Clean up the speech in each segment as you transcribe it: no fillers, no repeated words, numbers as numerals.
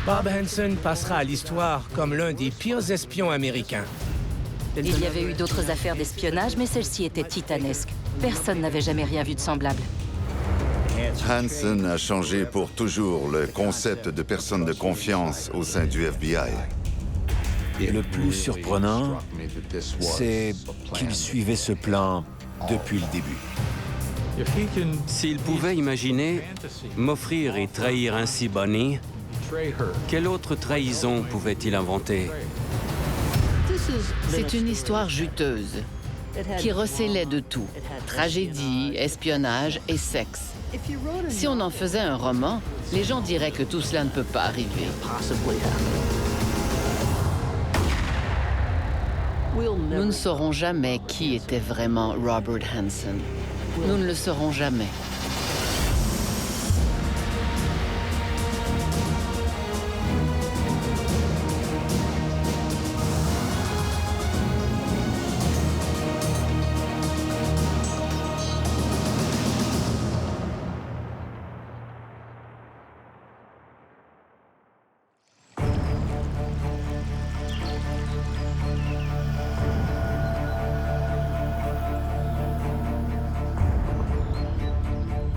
Bob Hansen passera à l'histoire comme l'un des pires espions américains. Il y avait eu d'autres affaires d'espionnage, mais celle-ci était titanesque. Personne n'avait jamais rien vu de semblable. Hansen a changé pour toujours le concept de personne de confiance au sein du FBI. Le plus surprenant, c'est qu'il suivait ce plan depuis le début. S'il pouvait imaginer m'offrir et trahir ainsi Bonnie, quelle autre trahison pouvait-il inventer? C'est une histoire juteuse qui recelait de tout. Tragédie, espionnage et sexe. Si on en faisait un roman, les gens diraient que tout cela ne peut pas arriver. Nous ne saurons jamais qui était vraiment Robert Hansen. Nous ne le saurons jamais.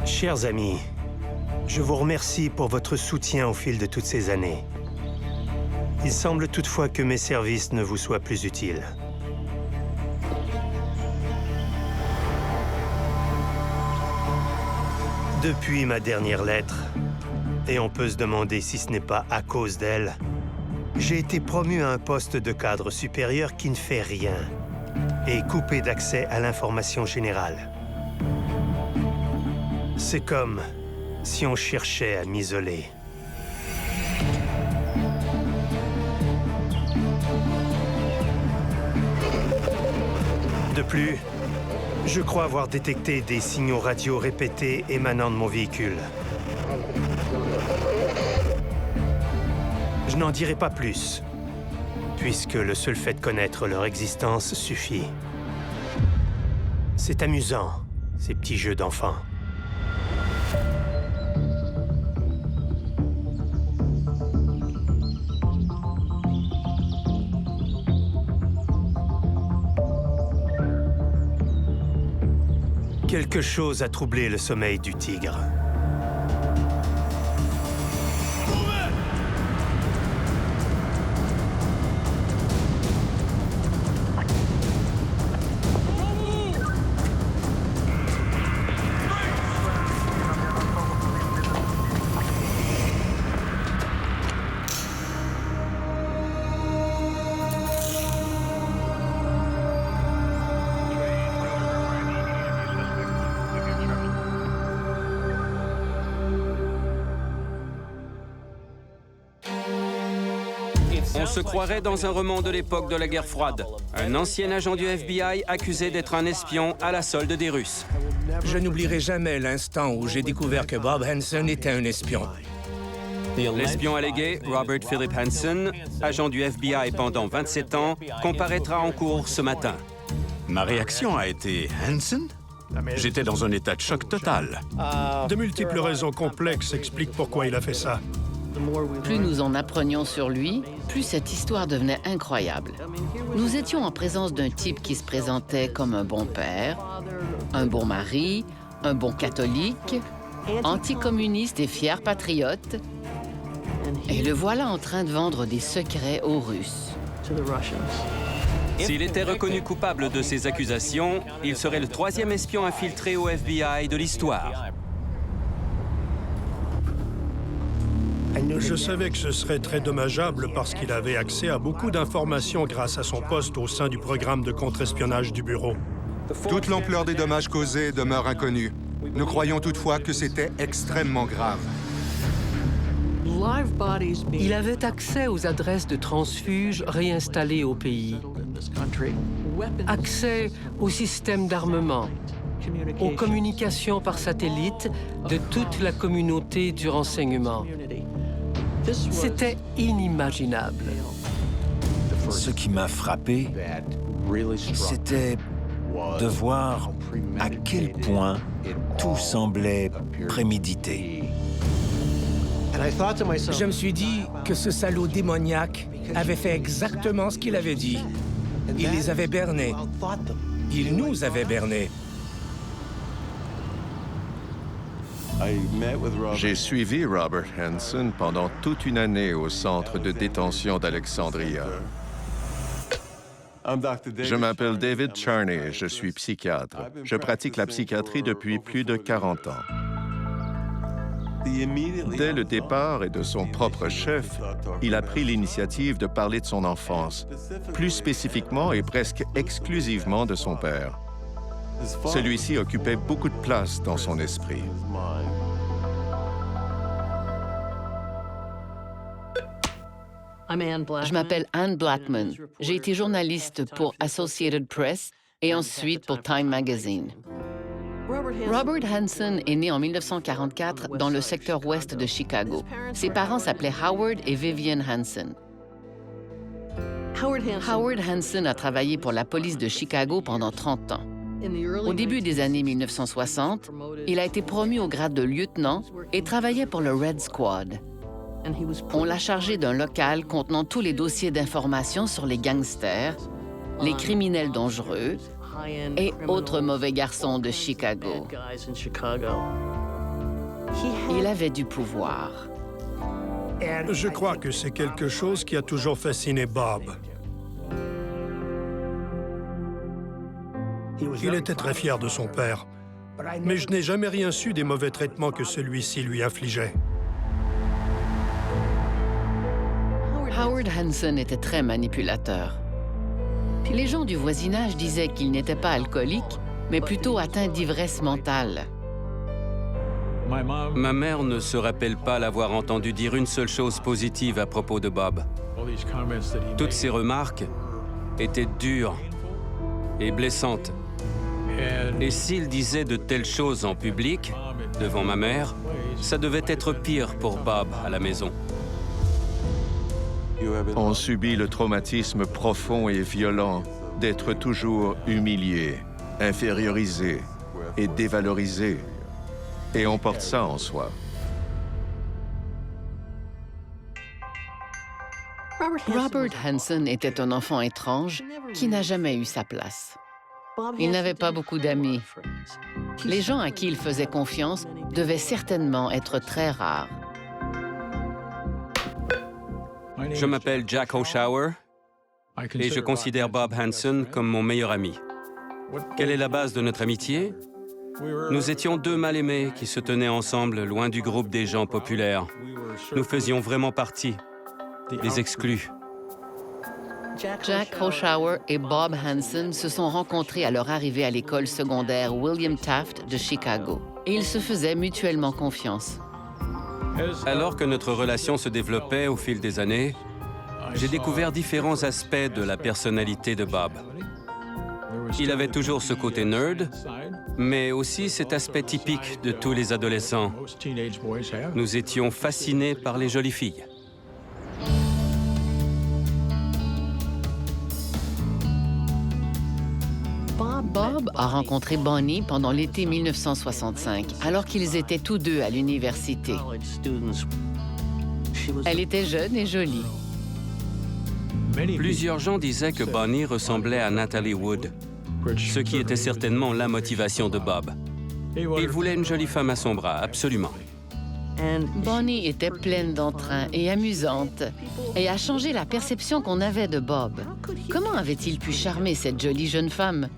Chers amis, je vous remercie pour votre soutien au fil de toutes ces années. Il semble toutefois que mes services ne vous soient plus utiles. Depuis ma dernière lettre, et on peut se demander si ce n'est pas à cause d'elle, j'ai été promu à un poste de cadre supérieur qui ne fait rien et coupé d'accès à l'information générale. C'est comme si on cherchait à m'isoler. De plus, je crois avoir détecté des signaux radio répétés émanant de mon véhicule. Je n'en dirai pas plus, puisque le seul fait de connaître leur existence suffit. C'est amusant, ces petits jeux d'enfants. Quelque chose a troublé le sommeil du tigre. On se croirait dans un roman de l'époque de la guerre froide. Un ancien agent du FBI accusé d'être un espion à la solde des Russes. Je n'oublierai jamais l'instant où j'ai découvert que Bob Hansen était un espion. L'espion allégué, Robert Philip Hansen, agent du FBI pendant 27 ans, comparaîtra en cour ce matin. Ma réaction a été Hansen? J'étais dans un état de choc total. De multiples raisons complexes expliquent pourquoi il a fait ça. Plus nous en apprenions sur lui, plus cette histoire devenait incroyable. Nous étions en présence d'un type qui se présentait comme un bon père, un bon mari, un bon catholique, anticommuniste et fier patriote. Et le voilà en train de vendre des secrets aux Russes. S'il était reconnu coupable de ces accusations, il serait le 3e espion infiltré au FBI de l'histoire. Je savais que ce serait très dommageable parce qu'il avait accès à beaucoup d'informations grâce à son poste au sein du programme de contre-espionnage du bureau. Toute l'ampleur des dommages causés demeure inconnue. Nous croyons toutefois que c'était extrêmement grave. Il avait accès aux adresses de transfuges réinstallées au pays, accès aux systèmes d'armement, aux communications par satellite de toute la communauté du renseignement. C'était inimaginable. Ce qui m'a frappé, c'était de voir à quel point tout semblait prémédité. Je me suis dit que ce salaud démoniaque avait fait exactement ce qu'il avait dit. Il les avait bernés. Il nous avait bernés. J'ai suivi Robert Hansen pendant toute une année au centre de détention d'Alexandria. Je m'appelle David Charney, je suis psychiatre. Je pratique la psychiatrie depuis plus de 40 ans. Dès le départ et de son propre chef, il a pris l'initiative de parler de son enfance, plus spécifiquement et presque exclusivement de son père. Celui-ci occupait beaucoup de place dans son esprit. Je m'appelle Anne Blackman. J'ai été journaliste pour Associated Press et ensuite pour Time Magazine. Robert Hansen est né en 1944 dans le secteur ouest de Chicago. Ses parents s'appelaient Howard et Vivian Hansen. Howard Hansen a travaillé pour la police de Chicago pendant 30 ans. Au début des années 1960, il a été promu au grade de lieutenant et travaillait pour le Red Squad. On l'a chargé d'un local contenant tous les dossiers d'information sur les gangsters, les criminels dangereux et autres mauvais garçons de Chicago. Il avait du pouvoir. Je crois que c'est quelque chose qui a toujours fasciné Bob. Il était très fier de son père, mais je n'ai jamais rien su des mauvais traitements que celui-ci lui infligeait. Howard Hansen était très manipulateur. Les gens du voisinage disaient qu'il n'était pas alcoolique, mais plutôt atteint d'ivresse mentale. Ma mère ne se rappelle pas l'avoir entendu dire une seule chose positive à propos de Bob. Toutes ses remarques étaient dures et blessantes. Et s'il disait de telles choses en public, devant ma mère, ça devait être pire pour Bob à la maison. On subit le traumatisme profond et violent d'être toujours humilié, infériorisé et dévalorisé. Et on porte ça en soi. Robert Hansen était un enfant étrange qui n'a jamais eu sa place. Il n'avait pas beaucoup d'amis. Les gens à qui il faisait confiance devaient certainement être très rares. Je m'appelle Jack Oshower et je considère Bob Hansen comme mon meilleur ami. Quelle est la base de notre amitié? Nous étions deux mal-aimés qui se tenaient ensemble loin du groupe des gens populaires. Nous faisions vraiment partie des exclus. Jack Oshower et Bob Hansen se sont rencontrés à leur arrivée à l'école secondaire William Taft de Chicago. Et ils se faisaient mutuellement confiance. Alors que notre relation se développait au fil des années, j'ai découvert différents aspects de la personnalité de Bob. Il avait toujours ce côté nerd, mais aussi cet aspect typique de tous les adolescents. Nous étions fascinés par les jolies filles. Bob a rencontré Bonnie pendant l'été 1965, alors qu'ils étaient tous deux à l'université. Elle était jeune et jolie. Plusieurs gens disaient que Bonnie ressemblait à Natalie Wood, ce qui était certainement la motivation de Bob. Il voulait une jolie femme à son bras, absolument. Bonnie était pleine d'entrain et amusante et a changé la perception qu'on avait de Bob. Comment avait-il pu charmer cette jolie jeune femme?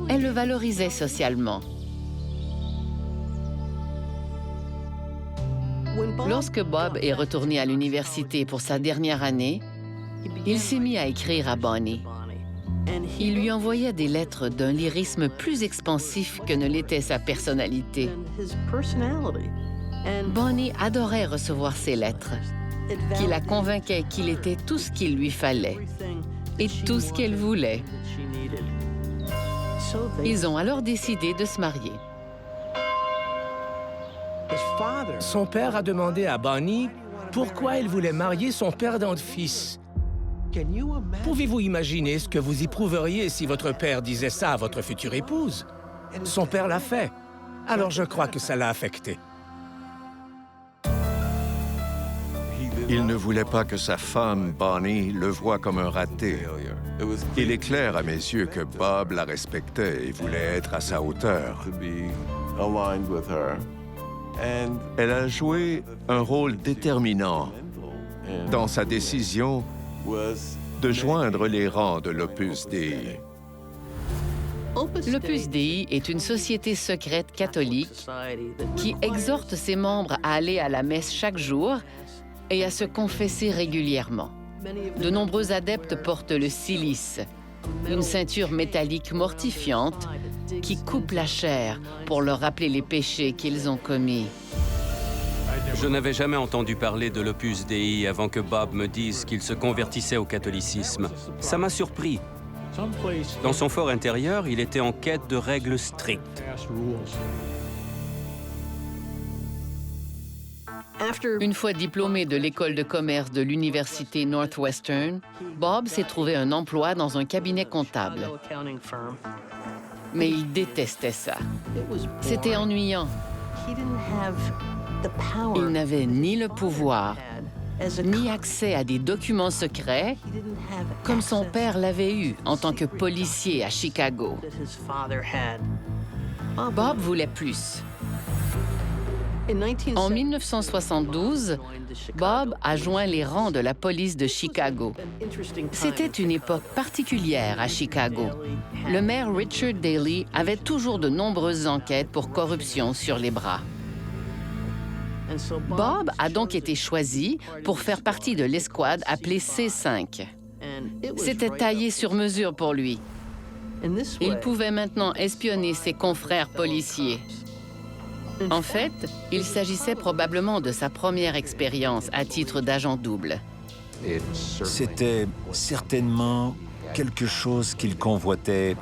Elle le valorisait socialement. Lorsque Bob est retourné à l'université pour sa dernière année, il s'est mis à écrire à Bonnie. Il lui envoyait des lettres d'un lyrisme plus expansif que ne l'était sa personnalité. Bonnie adorait recevoir ces lettres, qui la convainquaient qu'il était tout ce qu'il lui fallait et tout ce qu'elle voulait. Ils ont alors décidé de se marier. Son père a demandé à Bonnie pourquoi elle voulait marier son perdant de fils. Pouvez-vous imaginer ce que vous éprouveriez si votre père disait ça à votre future épouse? Son père l'a fait, alors je crois que ça l'a affecté. Il ne voulait pas que sa femme, Bonnie, le voie comme un raté. Il est clair à mes yeux que Bob la respectait et voulait être à sa hauteur. Elle a joué un rôle déterminant dans sa décision de joindre les rangs de l'Opus Dei. L'Opus Dei est une société secrète catholique qui exhorte ses membres à aller à la messe chaque jour et à se confesser régulièrement. De nombreux adeptes portent le cilice, une ceinture métallique mortifiante qui coupe la chair pour leur rappeler les péchés qu'ils ont commis. Je n'avais jamais entendu parler de l'Opus Dei avant que Bob me dise qu'il se convertissait au catholicisme. Ça m'a surpris. Dans son fort intérieur, il était en quête de règles strictes. Une fois diplômé de l'école de commerce de l'université Northwestern, Bob s'est trouvé un emploi dans un cabinet comptable. Mais il détestait ça. C'était ennuyant. Il n'avait ni le pouvoir, ni accès à des documents secrets, comme son père l'avait eu en tant que policier à Chicago. Bob voulait plus. En 1972, Bob a joint les rangs de la police de Chicago. C'était une époque particulière à Chicago. Le maire Richard Daley avait toujours de nombreuses enquêtes pour corruption sur les bras. Bob a donc été choisi pour faire partie de l'escouade appelée C5. C'était taillé sur mesure pour lui. Il pouvait maintenant espionner ses confrères policiers. En fait, il s'agissait probablement de sa première expérience à titre d'agent double. C'était certainement quelque chose qu'il convoitait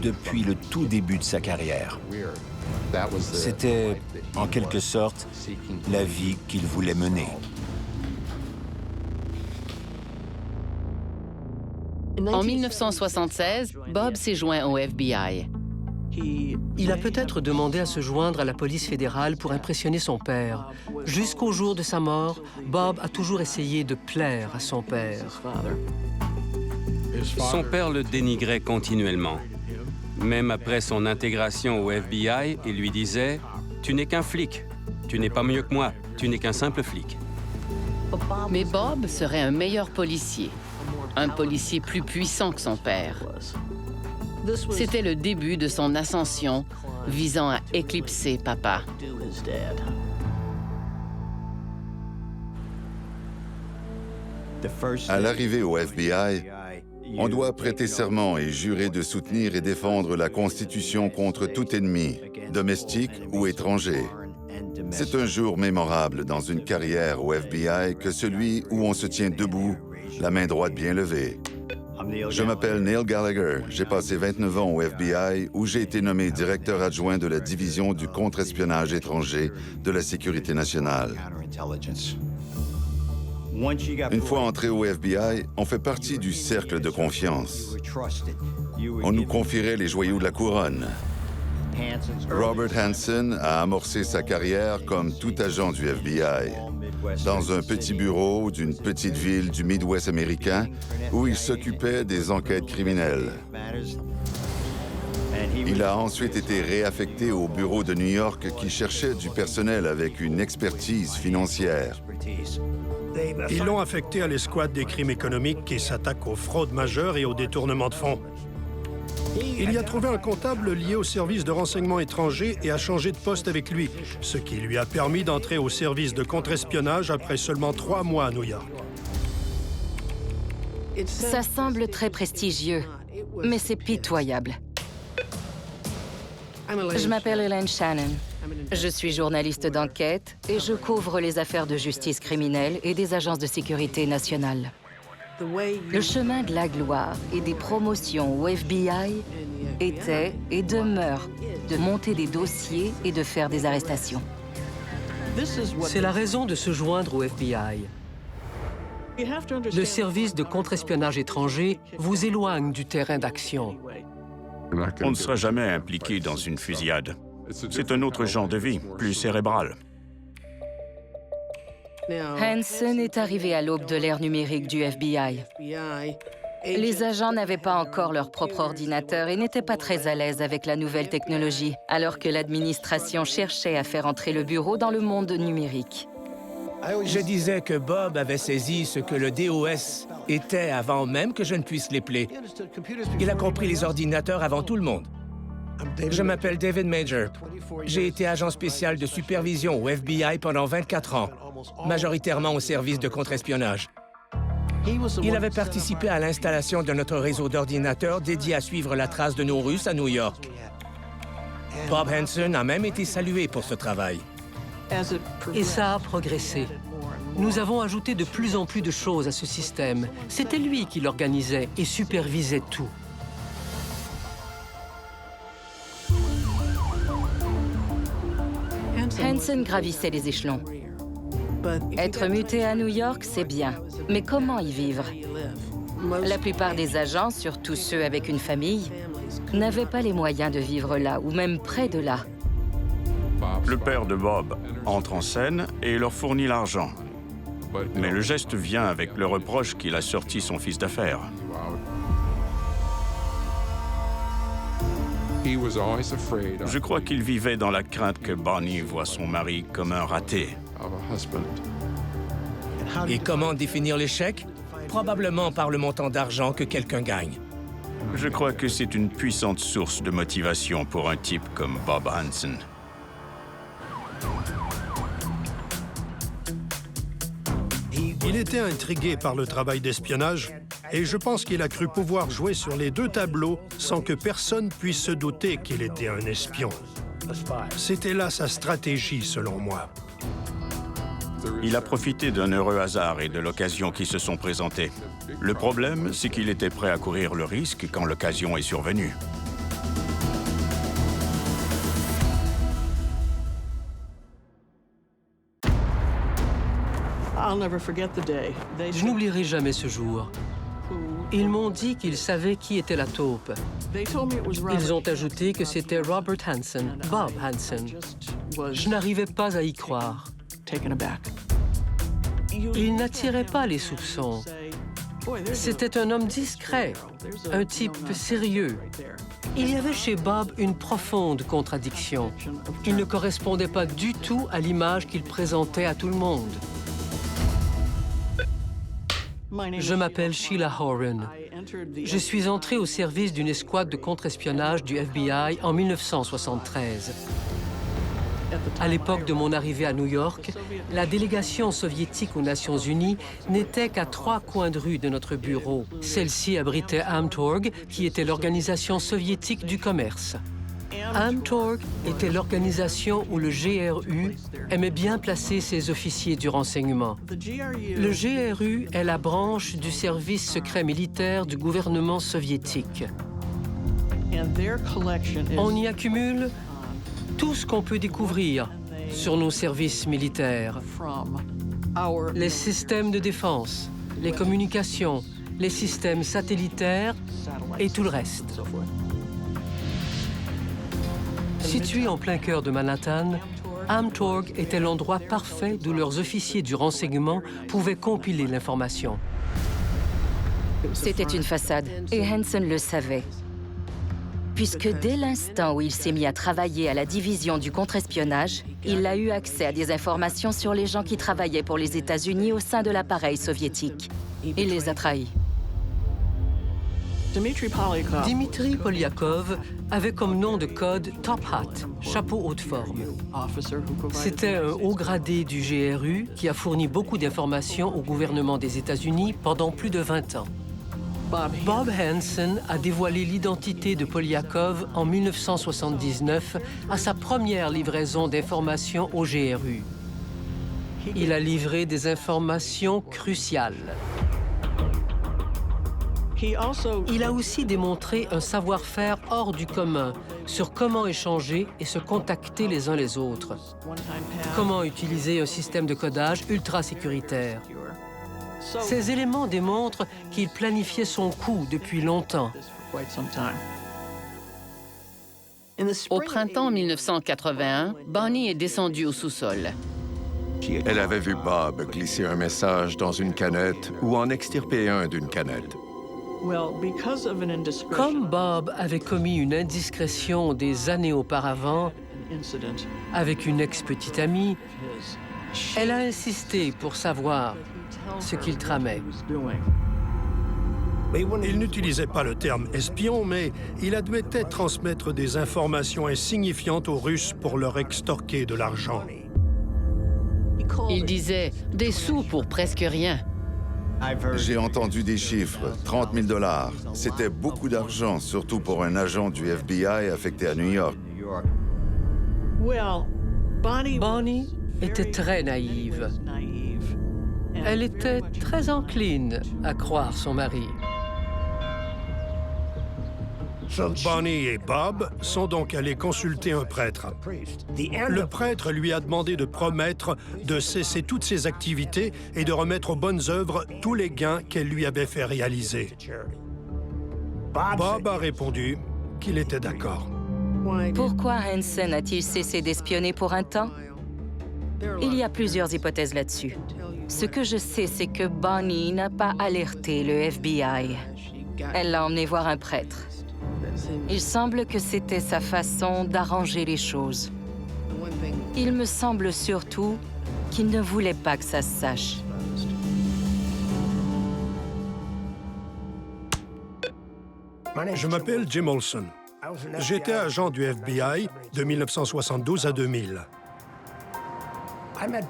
depuis le tout début de sa carrière. C'était, en quelque sorte, la vie qu'il voulait mener. En 1976, Bob s'est joint au FBI. Il a peut-être demandé à se joindre à la police fédérale pour impressionner son père. Jusqu'au jour de sa mort, Bob a toujours essayé de plaire à son père. Son père le dénigrait continuellement. Même après son intégration au FBI, il lui disait « Tu n'es qu'un flic. Tu n'es pas mieux que moi. Tu n'es qu'un simple flic. » Mais Bob serait un meilleur policier. Un policier plus puissant que son père. C'était le début de son ascension visant à éclipser papa. À l'arrivée au FBI, on doit prêter serment et jurer de soutenir et défendre la Constitution contre tout ennemi, domestique ou étranger. C'est un jour mémorable dans une carrière au FBI que celui où on se tient debout, la main droite bien levée. Je m'appelle Neil Gallagher. J'ai passé 29 ans au FBI où j'ai été nommé directeur adjoint de la division du contre-espionnage étranger de la Sécurité nationale. Une fois entré au FBI, on fait partie du cercle de confiance. On nous confierait les joyaux de la couronne. Robert Hansen a amorcé sa carrière comme tout agent du FBI, dans un petit bureau d'une petite ville du Midwest américain où il s'occupait des enquêtes criminelles. Il a ensuite été réaffecté au bureau de New York qui cherchait du personnel avec une expertise financière. Ils l'ont affecté à l'escouade des crimes économiques qui s'attaque aux fraudes majeures et au détournement de fonds. Il y a trouvé un comptable lié au service de renseignement étranger et a changé de poste avec lui, ce qui lui a permis d'entrer au service de contre-espionnage après seulement 3 mois à New York. Ça semble très prestigieux, mais c'est pitoyable. Je m'appelle Elaine Shannon. Je suis journaliste d'enquête et je couvre les affaires de justice criminelle et des agences de sécurité nationale. Le chemin de la gloire et des promotions au FBI était et demeure de monter des dossiers et de faire des arrestations. C'est la raison de se joindre au FBI. Le service de contre-espionnage étranger vous éloigne du terrain d'action. On ne sera jamais impliqué dans une fusillade. C'est un autre genre de vie, plus cérébral. Hansen est arrivé à l'aube de l'ère numérique du FBI. Les agents n'avaient pas encore leur propre ordinateur et n'étaient pas très à l'aise avec la nouvelle technologie, alors que l'administration cherchait à faire entrer le bureau dans le monde numérique. Je disais que Bob avait saisi ce que le DOS était avant même que je ne puisse l'épeler. Il a compris les ordinateurs avant tout le monde. Je m'appelle David Major. J'ai été agent spécial de supervision au FBI pendant 24 ans, majoritairement au service de contre-espionnage. Il avait participé à l'installation de notre réseau d'ordinateurs dédié à suivre la trace de nos Russes à New York. Bob Hansen a même été salué pour ce travail. Et ça a progressé. Nous avons ajouté de plus en plus de choses à ce système. C'était lui qui l'organisait et supervisait tout. Hansen gravissait les échelons. Être muté à New York, c'est bien. Mais comment y vivre? La plupart des agents, surtout ceux avec une famille, n'avaient pas les moyens de vivre là, ou même près de là. Le père de Bob entre en scène et leur fournit l'argent. Mais le geste vient avec le reproche qu'il a sorti son fils d'affaires. Je crois qu'il vivait dans la crainte que Bonnie voie son mari comme un raté. Et comment définir l'échec? Probablement par le montant d'argent que quelqu'un gagne. Je crois que c'est une puissante source de motivation pour un type comme Bob Hansen. Il était intrigué par le travail d'espionnage et je pense qu'il a cru pouvoir jouer sur les deux tableaux sans que personne puisse se douter qu'il était un espion. C'était là sa stratégie, selon moi. Il a profité d'un heureux hasard et de l'occasion qui se sont présentées. Le problème, c'est qu'il était prêt à courir le risque quand l'occasion est survenue. Je n'oublierai jamais ce jour. Ils m'ont dit qu'ils savaient qui était la taupe. Ils ont ajouté que c'était Robert Hansen, Bob Hansen. Je n'arrivais pas à y croire. Il n'attirait pas les soupçons. C'était un homme discret, un type sérieux. Il y avait chez Bob une profonde contradiction. Il ne correspondait pas du tout à l'image qu'il présentait à tout le monde. Je m'appelle Sheila Horan. Je suis entrée au service d'une escouade de contre-espionnage du FBI en 1973. À l'époque de mon arrivée à New York, la délégation soviétique aux Nations Unies n'était qu'à 3 coins de rue de notre bureau. Celle-ci abritait Amtorg, qui était l'organisation soviétique du commerce. Amtorg était l'organisation où le GRU aimait bien placer ses officiers du renseignement. Le GRU est la branche du service secret militaire du gouvernement soviétique. On y accumule tout ce qu'on peut découvrir sur nos services militaires. Les systèmes de défense, les communications, les systèmes satellitaires et tout le reste. Situé en plein cœur de Manhattan, Amtorg était l'endroit parfait d'où leurs officiers du renseignement pouvaient compiler l'information. C'était une façade, et Hansen le savait. Puisque dès l'instant où il s'est mis à travailler à la division du contre-espionnage, il a eu accès à des informations sur les gens qui travaillaient pour les États-Unis au sein de l'appareil soviétique. Il les a trahis. Dimitri Polyakov avait comme nom de code Top Hat, chapeau haute forme. C'était un haut gradé du GRU qui a fourni beaucoup d'informations au gouvernement des États-Unis pendant plus de 20 ans. Bob Hansen a dévoilé l'identité de Polyakov en 1979 à sa première livraison d'informations au GRU. Il a livré des informations cruciales. Il a aussi démontré un savoir-faire hors du commun sur comment échanger et se contacter les uns les autres. Comment utiliser un système de codage ultra sécuritaire. Ces éléments démontrent qu'il planifiait son coup depuis longtemps. Au printemps 1981, Bonnie est descendue au sous-sol. Elle avait vu Bob glisser un message dans une canette ou en extirper un d'une canette. Comme Bob avait commis une indiscrétion des années auparavant avec une ex-petite amie, elle a insisté pour savoir ce qu'il tramait. Il n'utilisait pas le terme espion, mais il admettait transmettre des informations insignifiantes aux Russes pour leur extorquer de l'argent. Il disait « des sous pour presque rien ». J'ai entendu des chiffres, 30 000 $. C'était beaucoup d'argent, surtout pour un agent du FBI affecté à New York. Bonnie était très naïve. Elle était très encline à croire son mari. Bonnie et Bob sont donc allés consulter un prêtre. Le prêtre lui a demandé de promettre de cesser toutes ses activités et de remettre aux bonnes œuvres tous les gains qu'elle lui avait fait réaliser. Bob a répondu qu'il était d'accord. Pourquoi Hansen a-t-il cessé d'espionner pour un temps? Il y a plusieurs hypothèses là-dessus. Ce que je sais, c'est que Bonnie n'a pas alerté le FBI. Elle l'a emmené voir un prêtre. Il semble que c'était sa façon d'arranger les choses. Il me semble surtout qu'il ne voulait pas que ça se sache. Je m'appelle Jim Olson. J'étais agent du FBI de 1972 à 2000.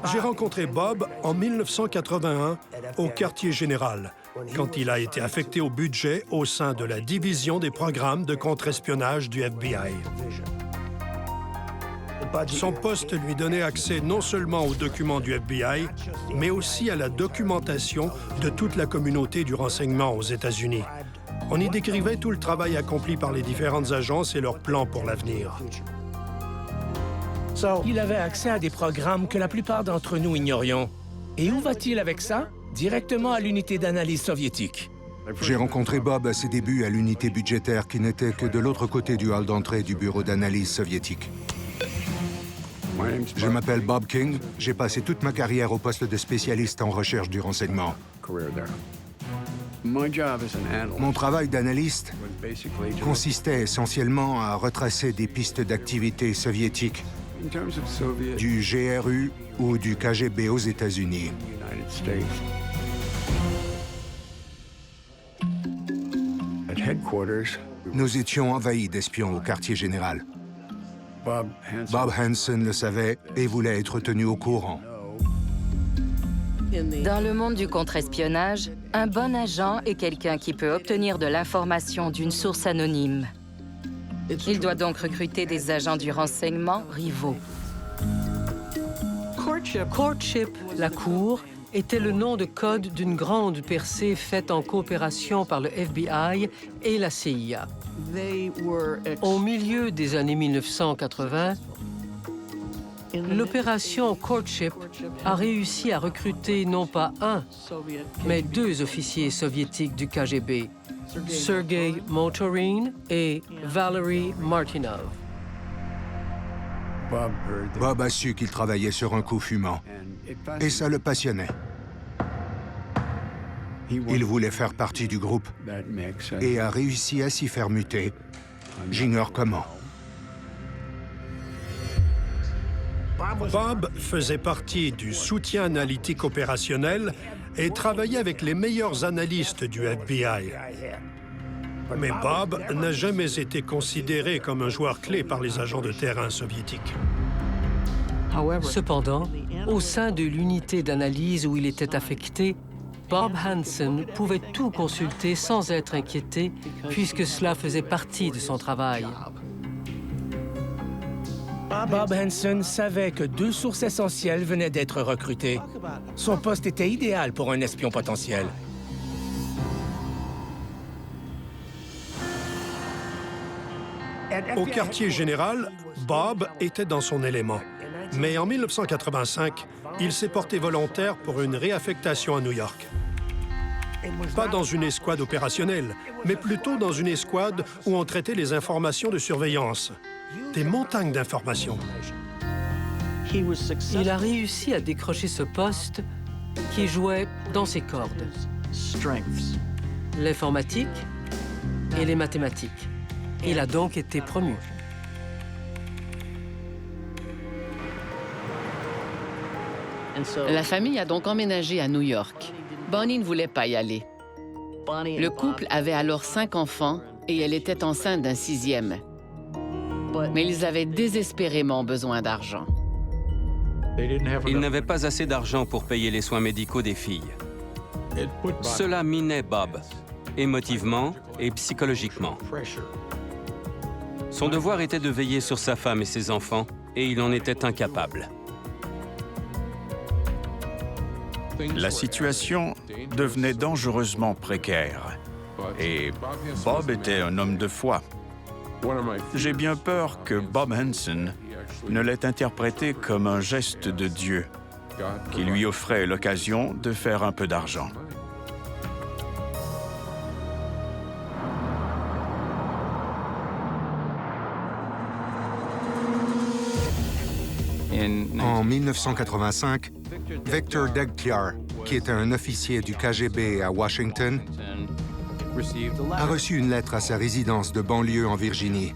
J'ai rencontré Bob en 1981 au quartier général, quand il a été affecté au budget au sein de la division des programmes de contre-espionnage du FBI. Son poste lui donnait accès non seulement aux documents du FBI, mais aussi à la documentation de toute la communauté du renseignement aux États-Unis. On y décrivait tout le travail accompli par les différentes agences et leurs plans pour l'avenir. Il avait accès à des programmes que la plupart d'entre nous ignorions. Et où va-t-il avec ça? Directement à l'unité d'analyse soviétique. J'ai rencontré Bob à ses débuts à l'unité budgétaire qui n'était que de l'autre côté du hall d'entrée du bureau d'analyse soviétique. Je m'appelle Bob King. J'ai passé toute ma carrière au poste de spécialiste en recherche du renseignement. Mon travail d'analyste consistait essentiellement à retracer des pistes d'activité soviétiques, du GRU ou du KGB aux États-Unis. Nous étions envahis d'espions au quartier général. Bob Hansen le savait et voulait être tenu au courant. Dans le monde du contre-espionnage, un bon agent est quelqu'un qui peut obtenir de l'information d'une source anonyme. Il doit donc recruter des agents du renseignement rivaux. Courtship, la cour, était le nom de code d'une grande percée faite en coopération par le FBI et la CIA. Au milieu des années 1980, l'opération Courtship a réussi à recruter non pas un, mais deux officiers soviétiques du KGB, Sergei Motorin et Valery Martinov. Bob a su qu'il travaillait sur un coup fumant, et ça le passionnait. Il voulait faire partie du groupe et a réussi à s'y faire muter. J'ignore comment. Bob faisait partie du soutien analytique opérationnel et travaillait avec les meilleurs analystes du FBI. Mais Bob n'a jamais été considéré comme un joueur clé par les agents de terrain soviétiques. Cependant, au sein de l'unité d'analyse où il était affecté, Bob Hansen pouvait tout consulter sans être inquiété, puisque cela faisait partie de son travail. Bob Hansen savait que deux sources essentielles venaient d'être recrutées. Son poste était idéal pour un espion potentiel. Au quartier général, Bob était dans son élément. Mais en 1985, il s'est porté volontaire pour une réaffectation à New York. Pas dans une escouade opérationnelle, mais plutôt dans une escouade où on traitait les informations de surveillance. Des montagnes d'informations. Il a réussi à décrocher ce poste qui jouait dans ses cordes. L'informatique et les mathématiques. Il a donc été promu. La famille a donc emménagé à New York. Bonnie ne voulait pas y aller. Le couple avait alors 5 enfants et elle était enceinte d'un 6e. Mais ils avaient désespérément besoin d'argent. Ils n'avaient pas assez d'argent pour payer les soins médicaux des filles. Cela minait Bob, émotivement et psychologiquement. Son devoir était de veiller sur sa femme et ses enfants, et il en était incapable. La situation devenait dangereusement précaire. Et Bob était un homme de foi. J'ai bien peur que Bob Hansen ne l'ait interprété comme un geste de Dieu, qui lui offrait l'occasion de faire un peu d'argent. En 1985, Victor Degtyaar, qui était un officier du KGB à Washington, a reçu une lettre à sa résidence de banlieue en Virginie.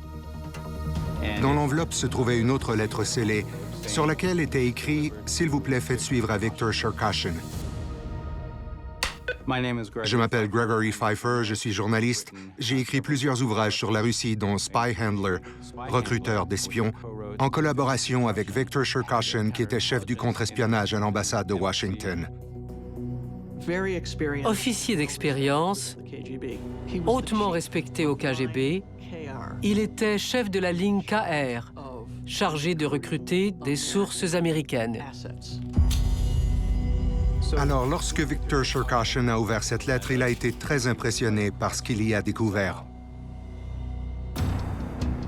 Dans l'enveloppe se trouvait une autre lettre scellée, sur laquelle était écrit « S'il vous plaît, faites suivre à Victor Cherkashin ». Je m'appelle Gregory Pfeiffer, je suis journaliste. J'ai écrit plusieurs ouvrages sur la Russie, dont Spy Handler, recruteur d'espions, en collaboration avec Victor Cherkashin, qui était chef du contre-espionnage à l'ambassade de Washington. Officier d'expérience, hautement respecté au KGB, il était chef de la ligne KR, chargé de recruter des sources américaines. Alors, lorsque Victor Cherkashin a ouvert cette lettre, il a été très impressionné par ce qu'il y a découvert.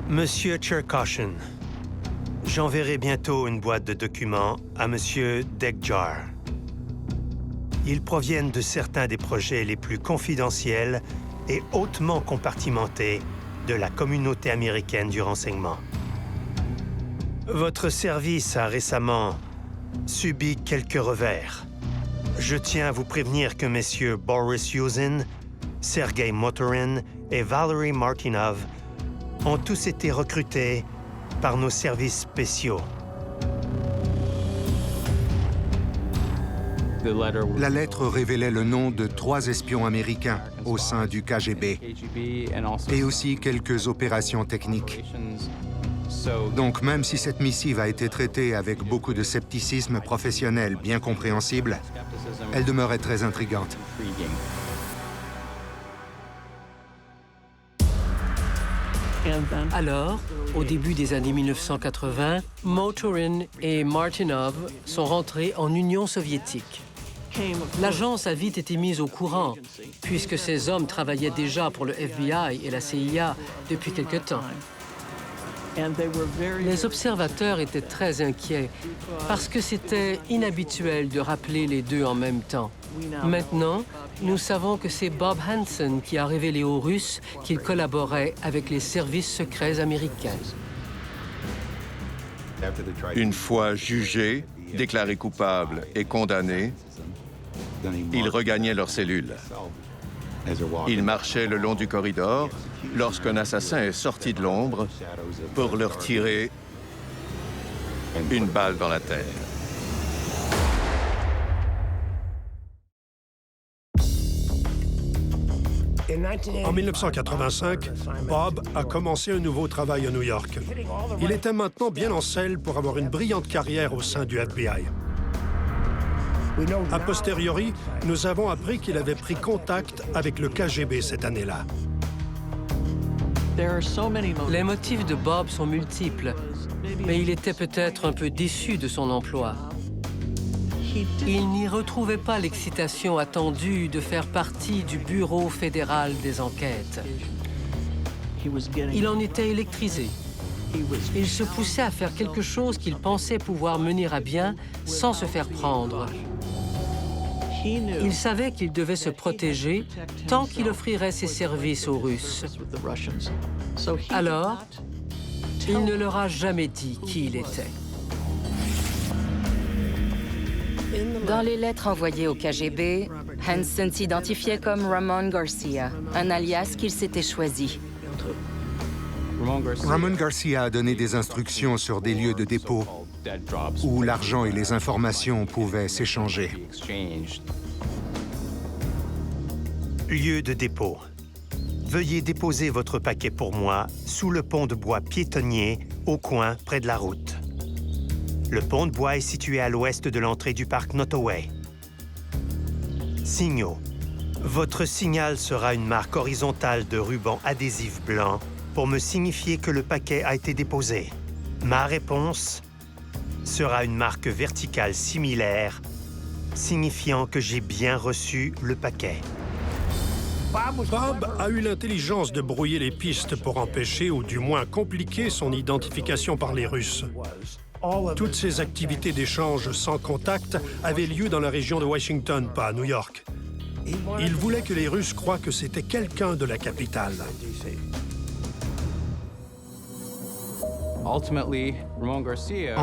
Monsieur Cherkashin, j'enverrai bientôt une boîte de documents à Monsieur Degtyaar. Ils proviennent de certains des projets les plus confidentiels et hautement compartimentés de la communauté américaine du renseignement. Votre service a récemment subi quelques revers. Je tiens à vous prévenir que messieurs Boris Yuzin, Sergei Motorin et Valery Martinov ont tous été recrutés par nos services spéciaux. La lettre révélait le nom de 3 espions américains au sein du KGB et aussi quelques opérations techniques. Donc, même si cette missive a été traitée avec beaucoup de scepticisme professionnel bien compréhensible, elle demeurait très intrigante. Alors, au début des années 1980, Motorin et Martinov sont rentrés en Union soviétique. L'agence a vite été mise au courant, puisque ces hommes travaillaient déjà pour le FBI et la CIA depuis quelque temps. Les observateurs étaient très inquiets parce que c'était inhabituel de rappeler les deux en même temps. Maintenant, nous savons que c'est Bob Hansen qui a révélé aux Russes qu'il collaborait avec les services secrets américains. Une fois jugés, déclarés coupables et condamnés, ils regagnaient leurs cellules. Ils marchaient le long du corridor lorsqu'un assassin est sorti de l'ombre pour leur tirer une balle dans la tête. En 1985, Bob a commencé un nouveau travail à New York. Il était maintenant bien en selle pour avoir une brillante carrière au sein du FBI. A posteriori, nous avons appris qu'il avait pris contact avec le KGB cette année-là. Les motifs de Bob sont multiples, mais il était peut-être un peu déçu de son emploi. Il n'y retrouvait pas l'excitation attendue de faire partie du Bureau fédéral des enquêtes. Il en était électrisé. Il se poussait à faire quelque chose qu'il pensait pouvoir mener à bien sans se faire prendre. Il savait qu'il devait se protéger tant qu'il offrirait ses services aux Russes. Alors, il ne leur a jamais dit qui il était. Dans les lettres envoyées au KGB, Hansen s'identifiait comme Ramon Garcia, un alias qu'il s'était choisi. Ramon Garcia a donné des instructions sur des lieux de dépôt où l'argent et les informations pouvaient s'échanger. Lieu de dépôt. Veuillez déposer votre paquet pour moi sous le pont de bois piétonnier au coin près de la route. Le pont de bois est situé à l'ouest de l'entrée du parc Nottoway. Signaux. Votre signal sera une marque horizontale de ruban adhésif blanc pour me signifier que le paquet a été déposé. Ma réponse sera une marque verticale similaire, signifiant que j'ai bien reçu le paquet. Bob a eu l'intelligence de brouiller les pistes pour empêcher ou du moins compliquer son identification par les Russes. Toutes ces activités d'échange sans contact avaient lieu dans la région de Washington, pas à New York. Il voulait que les Russes croient que c'était quelqu'un de la capitale. En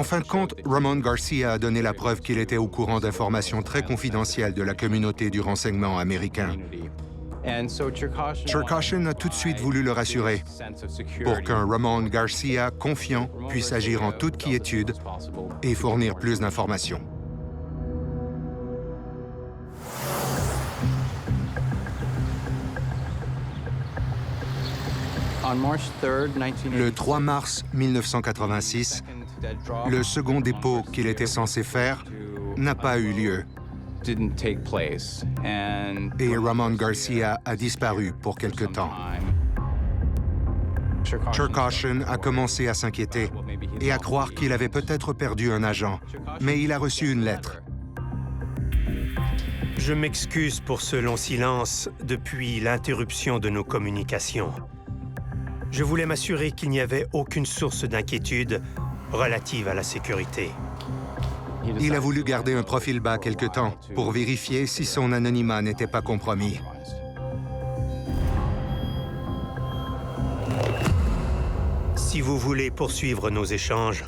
fin de compte, Ramon Garcia a donné la preuve qu'il était au courant d'informations très confidentielles de la communauté du renseignement américain. Cherkashin a tout de suite voulu le rassurer pour qu'un Ramon Garcia confiant puisse agir en toute quiétude et fournir plus d'informations. Le 3 mars 1986, le second dépôt qu'il était censé faire n'a pas eu lieu. Et Ramon Garcia a disparu pour quelque temps. Cherkashin a commencé à s'inquiéter et à croire qu'il avait peut-être perdu un agent, mais il a reçu une lettre. Je m'excuse pour ce long silence depuis l'interruption de nos communications. Je voulais m'assurer qu'il n'y avait aucune source d'inquiétude relative à la sécurité. Il a voulu garder un profil bas quelque temps pour vérifier si son anonymat n'était pas compromis. Si vous voulez poursuivre nos échanges,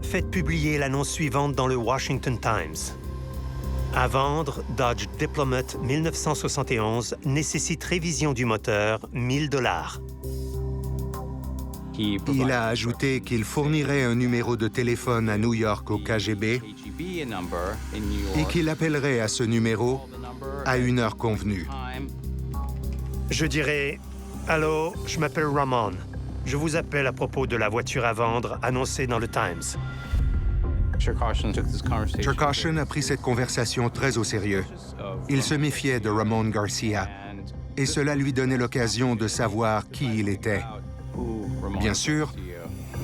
faites publier l'annonce suivante dans le Washington Times. À vendre, Dodge Diplomat 1971 nécessite révision du moteur, $1000. Il a ajouté qu'il fournirait un numéro de téléphone à New York au KGB et qu'il appellerait à ce numéro à une heure convenue. Je dirais « Allô, je m'appelle Ramon. Je vous appelle à propos de la voiture à vendre annoncée dans le Times. » Cherkashin a pris cette conversation très au sérieux. Il se méfiait de Ramon Garcia et cela lui donnait l'occasion de savoir qui il était. Bien sûr,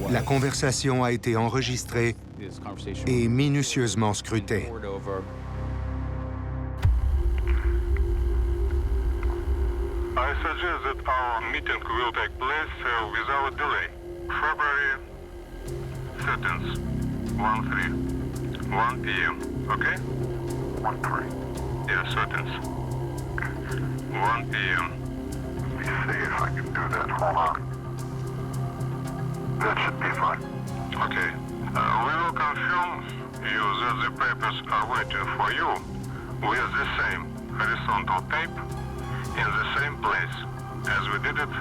la conversation a été enregistrée et minutieusement scrutée. I suggest that our meeting will take place without delay. February 13th, 1 p.m., okay? 1-3. Yeah, 13th. 1 p.m. Let me see if I can do that. Hold on. That should be fine. Okay. We will confirm you that the papers are waiting for you with the same horizontal tape in the same place as we did it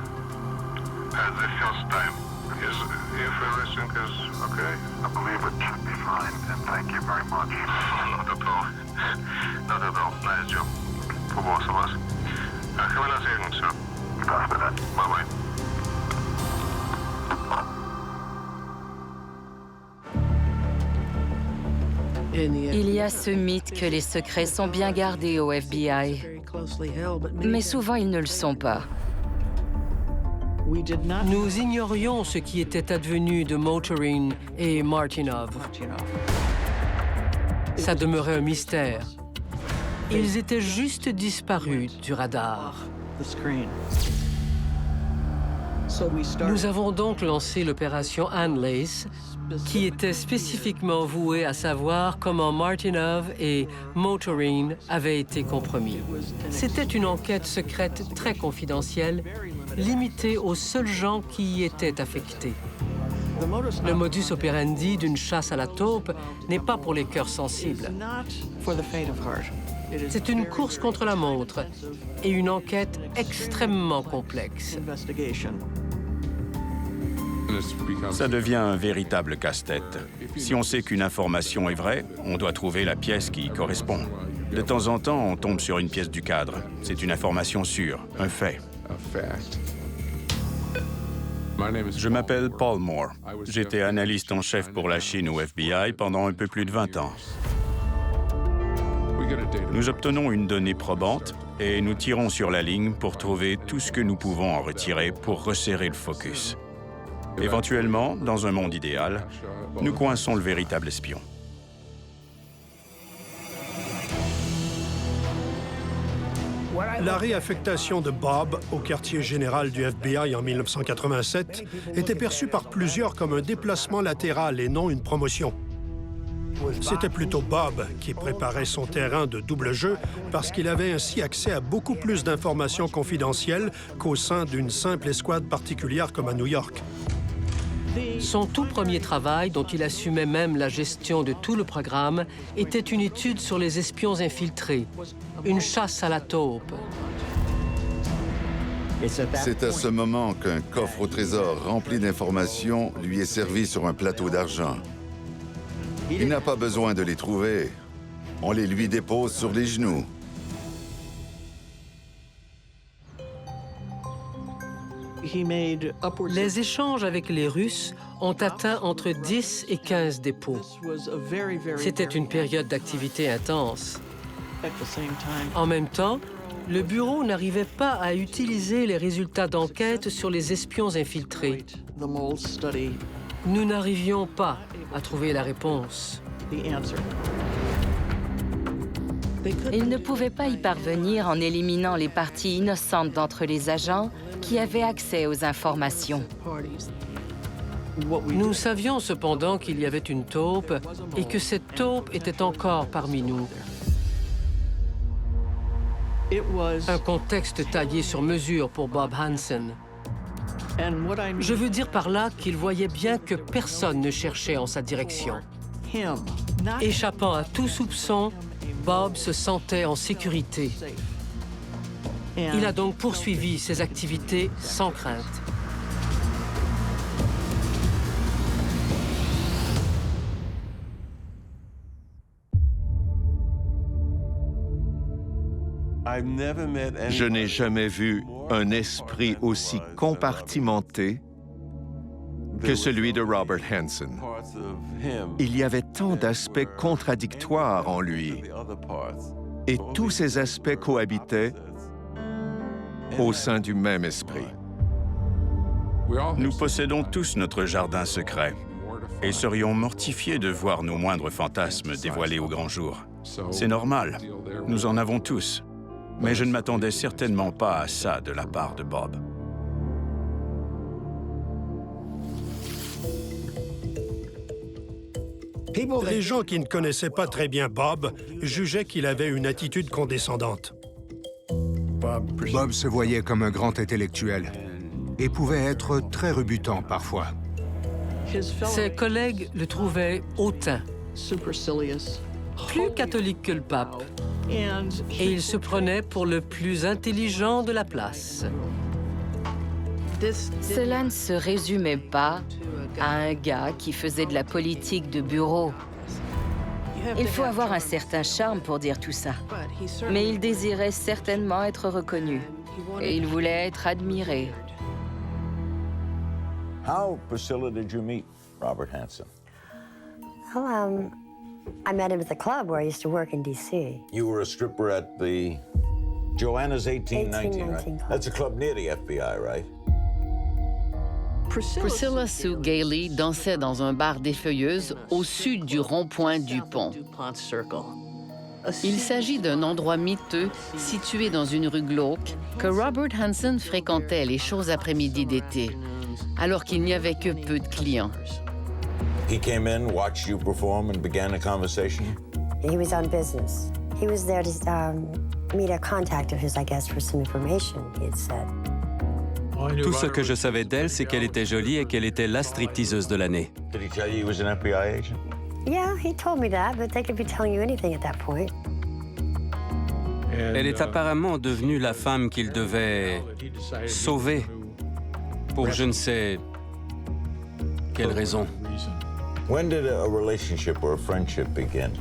at the first time. If everything is okay? I believe it should be fine, and thank you very much. Not at all. Not at all. Nice job. For both of us. Have a nice evening, sir. Bye-bye. Il y a ce mythe que les secrets sont bien gardés au FBI, mais souvent ils ne le sont pas. Nous ignorions ce qui était advenu de Motorin et Martinov. Ça demeurait un mystère. Ils étaient juste disparus du radar. Nous avons donc lancé l'opération Anne Lace, qui était spécifiquement vouée à savoir comment Martinov et Motorin avaient été compromis. C'était une enquête secrète très confidentielle, limitée aux seuls gens qui y étaient affectés. Le modus operandi d'une chasse à la taupe n'est pas pour les cœurs sensibles. C'est une course contre la montre et une enquête extrêmement complexe. Ça devient un véritable casse-tête. Si on sait qu'une information est vraie, on doit trouver la pièce qui y correspond. De temps en temps, on tombe sur une pièce du cadre. C'est une information sûre, un fait. Je m'appelle Paul Moore. J'étais analyste en chef pour la Chine au FBI pendant un peu plus de 20 ans. Nous obtenons une donnée probante et nous tirons sur la ligne pour trouver tout ce que nous pouvons en retirer pour resserrer le focus. Éventuellement, dans un monde idéal, nous coinçons le véritable espion. La réaffectation de Bob au quartier général du FBI en 1987 était perçue par plusieurs comme un déplacement latéral et non une promotion. C'était plutôt Bob qui préparait son terrain de double jeu parce qu'il avait ainsi accès à beaucoup plus d'informations confidentielles qu'au sein d'une simple escouade particulière comme à New York. Son tout premier travail, dont il assumait même la gestion de tout le programme, était une étude sur les espions infiltrés, une chasse à la taupe. C'est à ce moment qu'un coffre au trésor rempli d'informations lui est servi sur un plateau d'argent. Il n'a pas besoin de les trouver. On les lui dépose sur les genoux. Les échanges avec les Russes ont atteint entre 10 et 15 dépôts. C'était une période d'activité intense. En même temps, le bureau n'arrivait pas à utiliser les résultats d'enquête sur les espions infiltrés. Nous n'arrivions pas à trouver la réponse. Ils ne pouvaient pas y parvenir en éliminant les parties innocentes d'entre les agents qui avaient accès aux informations. Nous savions cependant qu'il y avait une taupe et que cette taupe était encore parmi nous. Un contexte taillé sur mesure pour Bob Hansen. Je veux dire par là qu'il voyait bien que personne ne cherchait en sa direction. Échappant à tout soupçon, Bob se sentait en sécurité. Il a donc poursuivi ses activités sans crainte. Je n'ai jamais vu un esprit aussi compartimenté que celui de Robert Hansen. Il y avait tant d'aspects contradictoires en lui, et tous ces aspects cohabitaient au sein du même esprit. Nous possédons tous notre jardin secret et serions mortifiés de voir nos moindres fantasmes dévoilés au grand jour. C'est normal, nous en avons tous. Mais je ne m'attendais certainement pas à ça de la part de Bob. Les gens qui ne connaissaient pas très bien Bob jugeaient qu'il avait une attitude condescendante. Bob se voyait comme un grand intellectuel et pouvait être très rebutant parfois. Ses collègues le trouvaient hautain, plus catholique que le pape, et il se prenait pour le plus intelligent de la place. Cela ne se résumait pas à un gars qui faisait de la politique de bureau. Il faut avoir un certain charme pour dire tout ça. Mais il désirait certainement être reconnu. Et il voulait être admiré. How, Priscilla, did you meet Robert Hansen? Well, I met him at the club where I used to work in D.C. You were a stripper at the Joanna's 1819, right? Club. That's a club near the FBI, right? Priscilla Sue Gailey dansait dans un bar des Feuilleuses au sud du rond-point du pont. Il s'agit d'un endroit miteux situé dans une rue glauque que Robert Hansen fréquentait les chauds après-midi d'été, alors qu'il n'y avait que peu de clients. He came in, watched you perform, and began a conversation? He was on business. He was there to meet a contact of his, I guess, for some information, he had said. Tout ce que je savais d'elle, c'est qu'elle était jolie et qu'elle était la stripteaseuse de l'année. Did he tell you he was an FBI agent? Yeah, he told me that, but they could be telling you anything at that point. Elle est apparemment devenue la femme qu'il devait sauver pour je ne sais quelle raison. When did a relationship or a friendship begin?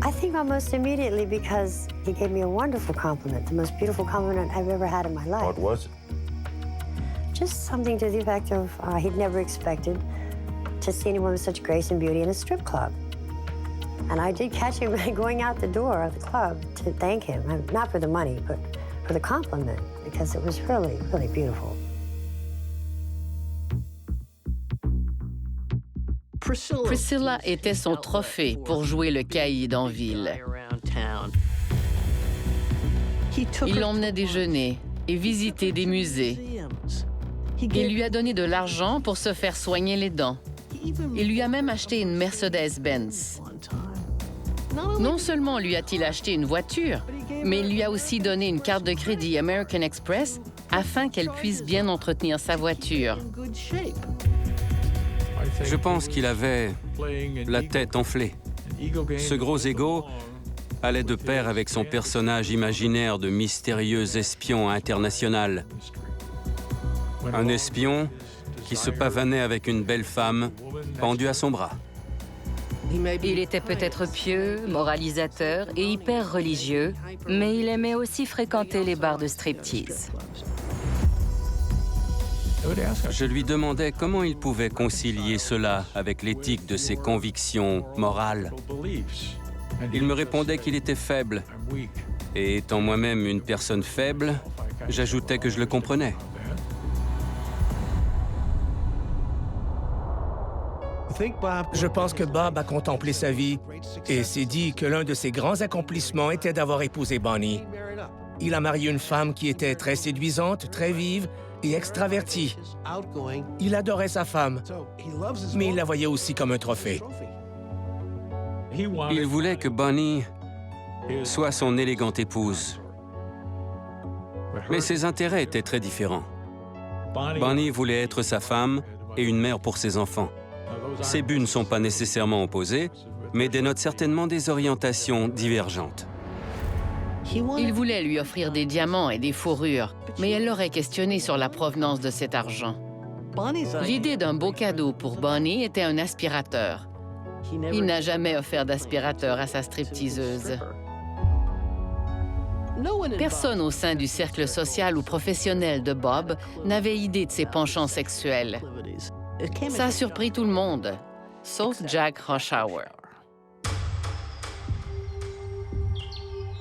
I think almost immediately because he gave me a wonderful compliment, the most beautiful compliment I've ever had in my life. What was it? Just something to the effect of he'd never expected to see anyone with such grace and beauty in a strip club. And I did catch him going out the door of the club to thank him, not for the money, but for the compliment, because it was really, really beautiful. Priscilla était son trophée pour jouer le caïd en ville. Il l'emmenait déjeuner et visiter des musées. Il lui a donné de l'argent pour se faire soigner les dents. Il lui a même acheté une Mercedes-Benz. Non seulement lui a-t-il acheté une voiture, mais il lui a aussi donné une carte de crédit American Express afin qu'elle puisse bien entretenir sa voiture. Je pense qu'il avait la tête enflée. Ce gros ego allait de pair avec son personnage imaginaire de mystérieux espion international. Un espion qui se pavanait avec une belle femme pendue à son bras. Il était peut-être pieux, moralisateur et hyper religieux, mais il aimait aussi fréquenter les bars de striptease. Je lui demandais comment il pouvait concilier cela avec l'éthique de ses convictions morales. Il me répondait qu'il était faible. Et étant moi-même une personne faible, j'ajoutais que je le comprenais. Je pense que Bob a contemplé sa vie et s'est dit que l'un de ses grands accomplissements était d'avoir épousé Bonnie. Il a marié une femme qui était très séduisante, très vive et extravertie. Il adorait sa femme, mais il la voyait aussi comme un trophée. Il voulait que Bonnie soit son élégante épouse. Mais ses intérêts étaient très différents. Bonnie voulait être sa femme et une mère pour ses enfants. Ces buts ne sont pas nécessairement opposés, mais dénotent certainement des orientations divergentes. Il voulait lui offrir des diamants et des fourrures, mais elle l'aurait questionné sur la provenance de cet argent. L'idée d'un beau cadeau pour Bonnie était un aspirateur. Il n'a jamais offert d'aspirateur à sa stripteaseuse. Personne au sein du cercle social ou professionnel de Bob n'avait idée de ses penchants sexuels. Ça a surpris tout le monde, sauf Jack Hoshauer.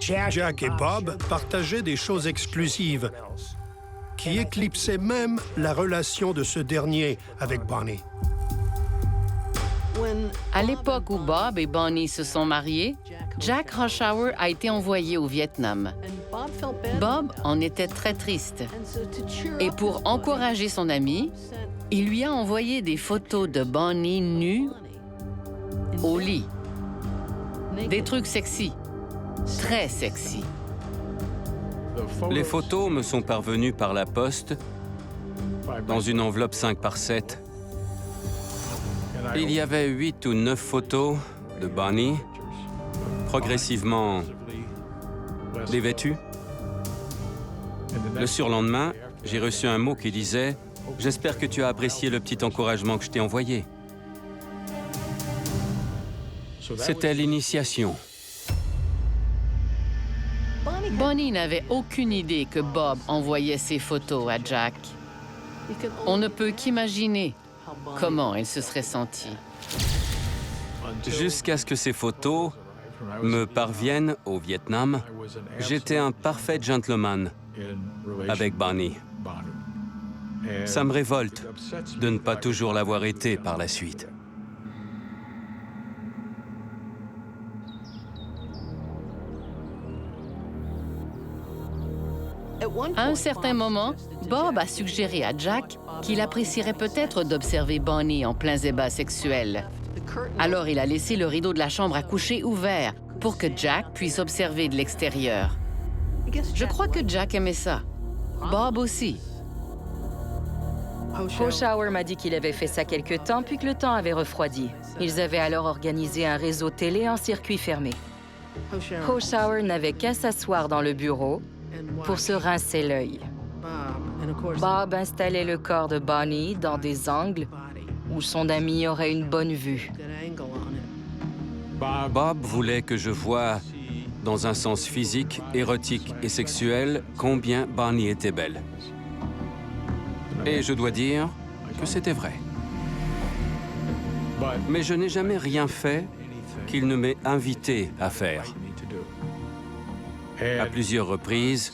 Jack et Bob partageaient des choses exclusives qui éclipsaient même la relation de ce dernier avec Bonnie. À l'époque où Bob et Bonnie se sont mariés, Jack Hoshauer a été envoyé au Vietnam. Bob en était très triste. Et pour encourager son ami, il lui a envoyé des photos de Bonnie nue au lit. Des trucs sexy. Très sexy. Les photos me sont parvenues par la poste dans une enveloppe 5 par 7. Il y avait 8 ou 9 photos de Bonnie, progressivement dévêtue. Le surlendemain, j'ai reçu un mot qui disait « J'espère que tu as apprécié le petit encouragement que je t'ai envoyé. » C'était l'initiation. Bonnie n'avait aucune idée que Bob envoyait ses photos à Jack. On ne peut qu'imaginer comment elle se serait sentie. Jusqu'à ce que ces photos me parviennent au Vietnam, j'étais un parfait gentleman avec Bonnie. Ça me révolte de ne pas toujours l'avoir été par la suite. À un certain moment, Bob a suggéré à Jack qu'il apprécierait peut-être d'observer Bonnie en plein débat sexuel. Alors il a laissé le rideau de la chambre à coucher ouvert pour que Jack puisse observer de l'extérieur. Je crois que Jack aimait ça. Bob aussi. Hochauer m'a dit qu'il avait fait ça quelque temps, puis que le temps avait refroidi. Ils avaient alors organisé un réseau télé en circuit fermé. Hochauer n'avait qu'à s'asseoir dans le bureau pour se rincer l'œil. Bob installait le corps de Bonnie dans des angles où son ami aurait une bonne vue. Bob voulait que je voie, dans un sens physique, érotique et sexuel, combien Bonnie était belle. Et je dois dire que c'était vrai. Mais je n'ai jamais rien fait qu'il ne m'ait invité à faire. À plusieurs reprises,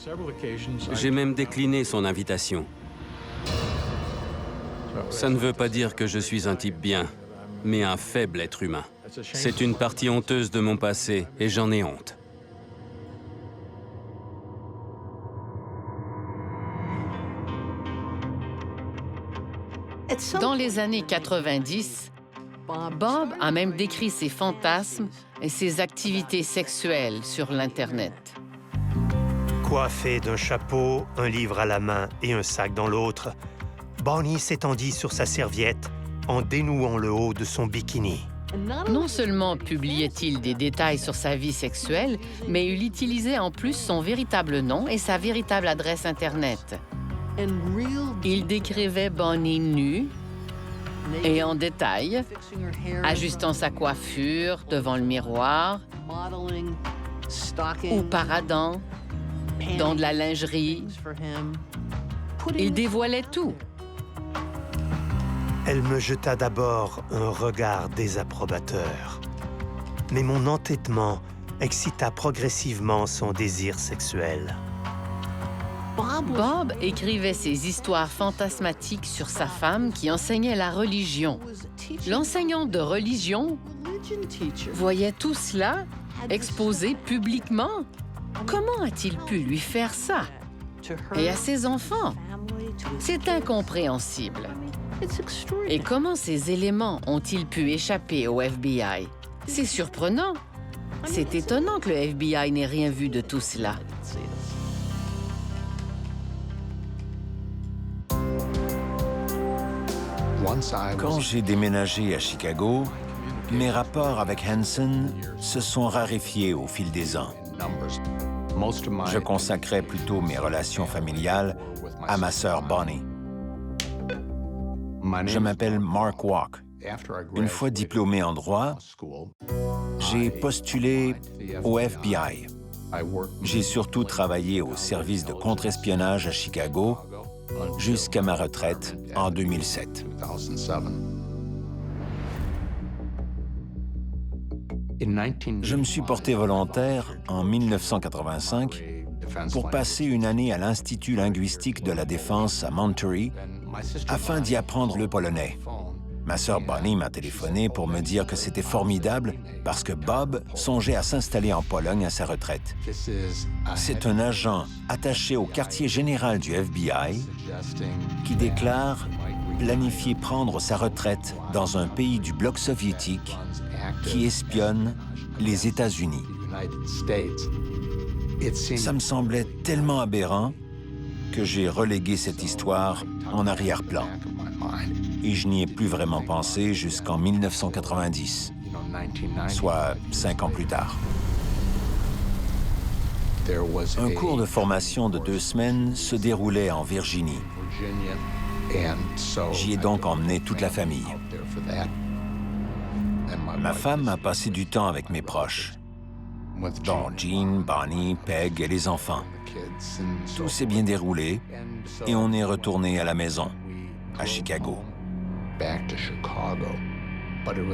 j'ai même décliné son invitation. Ça ne veut pas dire que je suis un type bien, mais un faible être humain. C'est une partie honteuse de mon passé et j'en ai honte. Dans les années 90, Bob a même décrit ses fantasmes et ses activités sexuelles sur l'Internet. Coiffé d'un chapeau, un livre à la main et un sac dans l'autre, Bonnie s'étendit sur sa serviette en dénouant le haut de son bikini. Non seulement publiait-il des détails sur sa vie sexuelle, mais il utilisait en plus son véritable nom et sa véritable adresse Internet. Il décrivait Bonnie nue et en détail, ajustant sa coiffure devant le miroir ou paradant dans de la lingerie. Il dévoilait tout. Elle me jeta d'abord un regard désapprobateur. Mais mon entêtement excita progressivement son désir sexuel. Bob écrivait ses histoires fantasmatiques sur sa femme qui enseignait la religion. L'enseignant de religion voyait tout cela exposé publiquement. Comment a-t-il pu lui faire ça? Et à ses enfants? C'est incompréhensible. Et comment ces éléments ont-ils pu échapper au FBI? C'est surprenant. C'est étonnant que le FBI n'ait rien vu de tout cela. Quand j'ai déménagé à Chicago, mes rapports avec Hanson se sont raréfiés au fil des ans. Je consacrais plutôt mes relations familiales à ma sœur Bonnie. Je m'appelle Mark Walk. Une fois diplômé en droit, j'ai postulé au FBI. J'ai surtout travaillé au service de contre-espionnage à Chicago jusqu'à ma retraite en 2007. Je me suis porté volontaire en 1985 pour passer une année à l'Institut linguistique de la Défense à Monterey afin d'y apprendre le polonais. Ma sœur Bonnie m'a téléphoné pour me dire que c'était formidable parce que Bob songeait à s'installer en Pologne à sa retraite. C'est un agent attaché au quartier général du FBI qui déclare planifier prendre sa retraite dans un pays du bloc soviétique qui espionne les États-Unis. Ça me semblait tellement aberrant que j'ai relégué cette histoire en arrière-plan. Et je n'y ai plus vraiment pensé jusqu'en 1990, soit 5 ans plus tard. Un cours de formation de 2 semaines se déroulait en Virginie. J'y ai donc emmené toute la famille. Ma femme a passé du temps avec mes proches, dont Jean, Bonnie, Peg et les enfants. Tout s'est bien déroulé et on est retourné à la maison, à Chicago.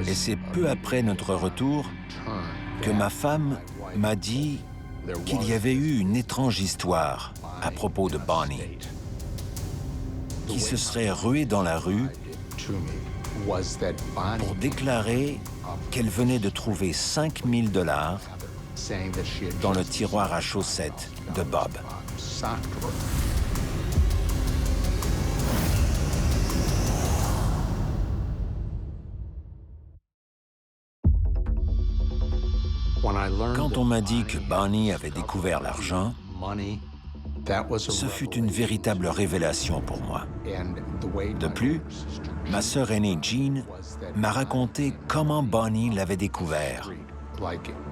Et c'est peu après notre retour que ma femme m'a dit qu'il y avait eu une étrange histoire à propos de Bonnie, qui se serait ruée dans la rue pour déclarer qu'elle venait de trouver 5 000 $ dans le tiroir à chaussettes de Bob. Quand on m'a dit que Bonnie avait découvert l'argent, Ce fut une véritable révélation pour moi. De plus, ma sœur aînée Jean m'a raconté comment Bonnie l'avait découvert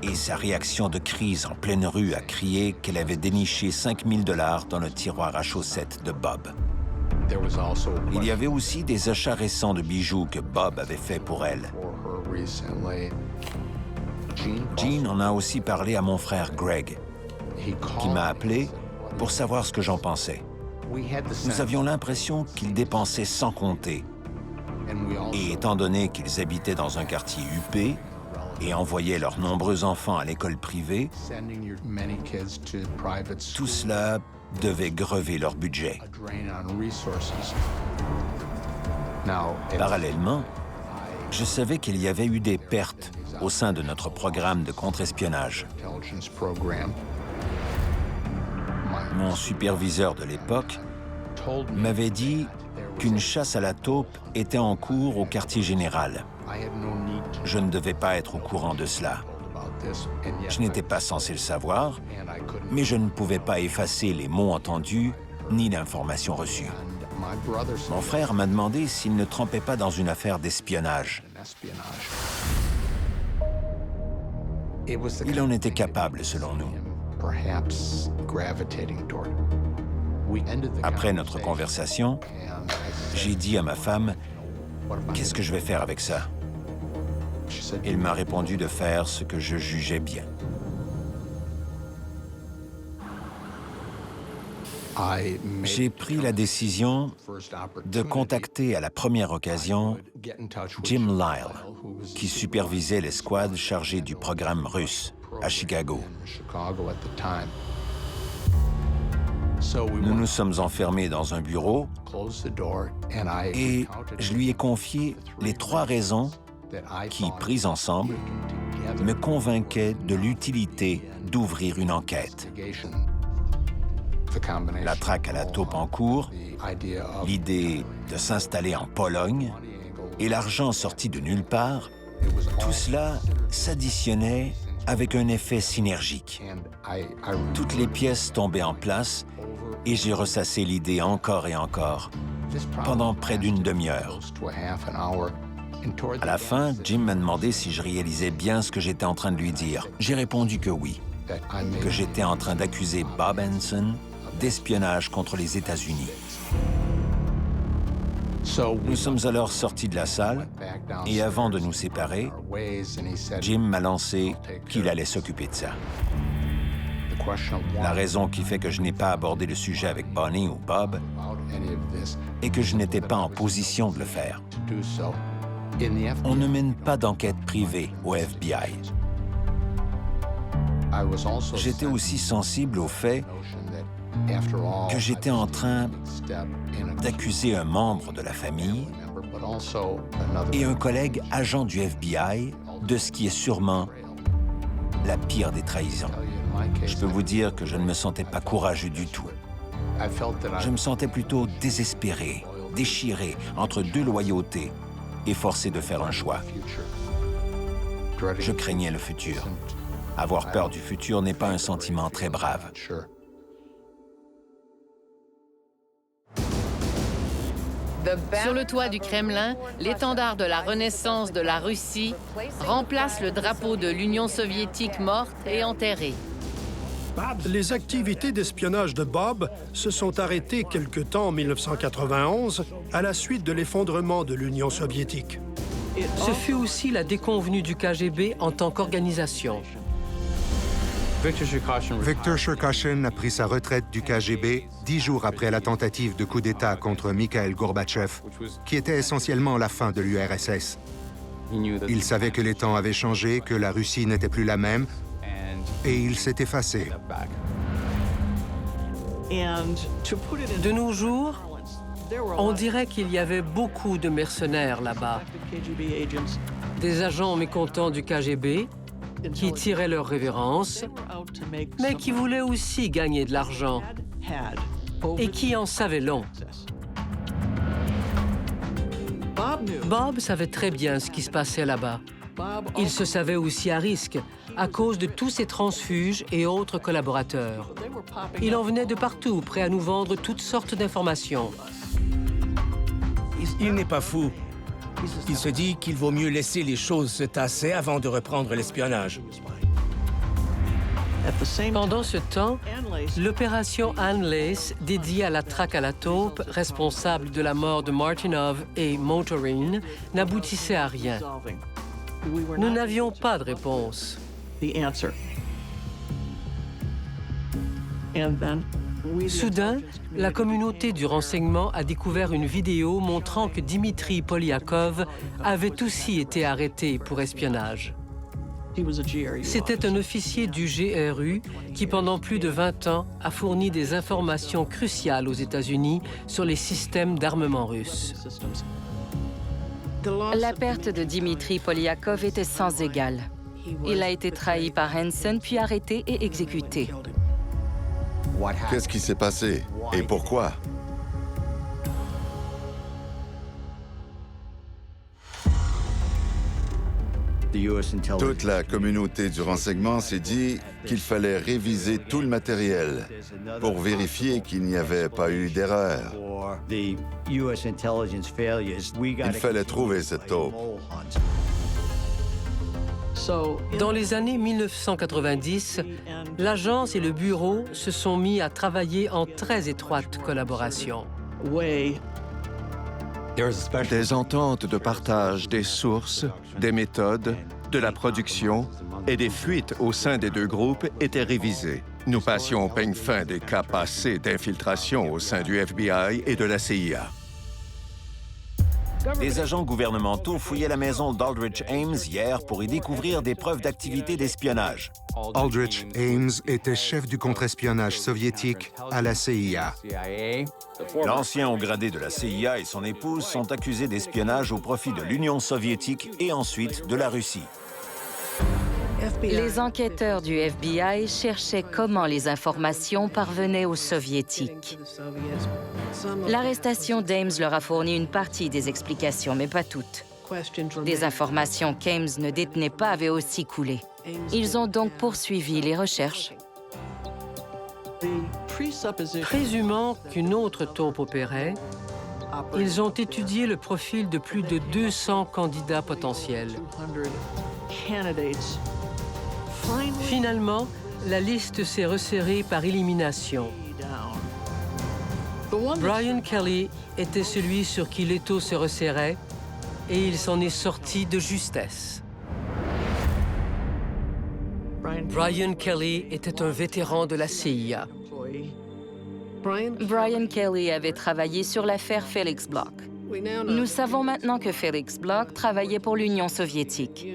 et sa réaction de crise en pleine rue à crier qu'elle avait déniché 5 000 $ dans le tiroir à chaussettes de Bob. Il y avait aussi des achats récents de bijoux que Bob avait fait pour elle. Jean en a aussi parlé à mon frère Greg, qui m'a appelé pour savoir ce que j'en pensais. Nous avions l'impression qu'ils dépensaient sans compter. Et étant donné qu'ils habitaient dans un quartier huppé et envoyaient leurs nombreux enfants à l'école privée, tout cela devait grever leur budget. Parallèlement, je savais qu'il y avait eu des pertes au sein de notre programme de contre-espionnage. Mon superviseur de l'époque m'avait dit qu'une chasse à la taupe était en cours au quartier général. Je ne devais pas être au courant de cela. Je n'étais pas censé le savoir, mais je ne pouvais pas effacer les mots entendus ni l'information reçue. Mon frère m'a demandé s'il ne trempait pas dans une affaire d'espionnage. Il en était capable, selon nous. Après notre conversation, j'ai dit à ma femme, « Qu'est-ce que je vais faire avec ça? » Il m'a répondu de faire ce que je jugeais bien. J'ai pris la décision de contacter à la première occasion Jim Lyle, qui supervisait l'escouade chargée du programme russe à Chicago. Nous nous sommes enfermés dans un bureau et je lui ai confié les 3 raisons qui, prises ensemble, me convainquaient de l'utilité d'ouvrir une enquête. La traque à la taupe en cours, l'idée de s'installer en Pologne et l'argent sorti de nulle part, tout cela s'additionnait avec un effet synergique. Toutes les pièces tombaient en place et j'ai ressassé l'idée encore et encore, pendant près d'une demi-heure. À la fin, Jim m'a demandé si je réalisais bien ce que j'étais en train de lui dire. J'ai répondu que oui, que j'étais en train d'accuser Bob Henson d'espionnage contre les États-Unis. Nous sommes alors sortis de la salle et avant de nous séparer, Jim m'a lancé qu'il allait s'occuper de ça. La raison qui fait que je n'ai pas abordé le sujet avec Bonnie ou Bob est que je n'étais pas en position de le faire. On ne mène pas d'enquête privée au FBI. J'étais aussi sensible au fait que j'étais en train d'accuser un membre de la famille et un collègue agent du FBI de ce qui est sûrement la pire des trahisons. Je peux vous dire que je ne me sentais pas courageux du tout. Je me sentais plutôt désespéré, déchiré entre 2 loyautés et forcé de faire un choix. Je craignais le futur. Avoir peur du futur n'est pas un sentiment très brave. Sur le toit du Kremlin, l'étendard de la Renaissance de la Russie remplace le drapeau de l'Union soviétique morte et enterrée. Les activités d'espionnage de Bob se sont arrêtées quelque temps en 1991 à la suite de l'effondrement de l'Union soviétique. Ce fut aussi la déconvenue du KGB en tant qu'organisation. Viktor Cherkashin a pris sa retraite du KGB 10 jours après la tentative de coup d'État contre Mikhail Gorbatchev, qui était essentiellement la fin de l'URSS. Il savait que les temps avaient changé, que la Russie n'était plus la même, et il s'est effacé. De nos jours, on dirait qu'il y avait beaucoup de mercenaires là-bas. Des agents mécontents du KGB qui tiraient leur révérence, mais qui voulaient aussi gagner de l'argent et qui en savaient long. Bob savait très bien ce qui se passait là-bas. Il se savait aussi à risque à cause de tous ses transfuges et autres collaborateurs. Il en venait de partout, prêt à nous vendre toutes sortes d'informations. Il n'est pas fou. Il se dit qu'il vaut mieux laisser les choses se tasser avant de reprendre l'espionnage. Pendant ce temps, l'opération Anne Lace, dédiée à la traque à la taupe, responsable de la mort de Martinov et Motorin, n'aboutissait à rien. Nous n'avions pas de réponse. Soudain, la communauté du renseignement a découvert une vidéo montrant que Dimitri Polyakov avait aussi été arrêté pour espionnage. C'était un officier du GRU qui, pendant plus de 20 ans, a fourni des informations cruciales aux États-Unis sur les systèmes d'armement russes. La perte de Dimitri Polyakov était sans égale. Il a été trahi par Hansen, puis arrêté et exécuté. Qu'est-ce qui s'est passé et pourquoi? Toute la communauté du renseignement s'est dit qu'il fallait réviser tout le matériel pour vérifier qu'il n'y avait pas eu d'erreur. Il fallait trouver cette taupe. Dans les années 1990, l'agence et le bureau se sont mis à travailler en très étroite collaboration. Des ententes de partage des sources, des méthodes, de la production et des fuites au sein des deux groupes étaient révisées. Nous passions au peigne fin des cas passés d'infiltration au sein du FBI et de la CIA. Des agents gouvernementaux fouillaient la maison d'Aldrich Ames hier pour y découvrir des preuves d'activité d'espionnage. Aldrich Ames était chef du contre-espionnage soviétique à la CIA. L'ancien haut gradé de la CIA et son épouse sont accusés d'espionnage au profit de l'Union soviétique et ensuite de la Russie. Les enquêteurs du FBI cherchaient comment les informations parvenaient aux Soviétiques. L'arrestation d'Ames leur a fourni une partie des explications, mais pas toutes. Des informations qu'Ames ne détenait pas avaient aussi coulé. Ils ont donc poursuivi les recherches. Présumant qu'une autre taupe opérait, ils ont étudié le profil de plus de 200 candidats potentiels. Finalement, la liste s'est resserrée par élimination. Brian Kelly était celui sur qui l'étau se resserrait et il s'en est sorti de justesse. Brian Kelly était un vétéran de la CIA. Brian Kelly avait travaillé sur l'affaire Felix Bloch. Nous savons maintenant que Felix Bloch travaillait pour l'Union soviétique.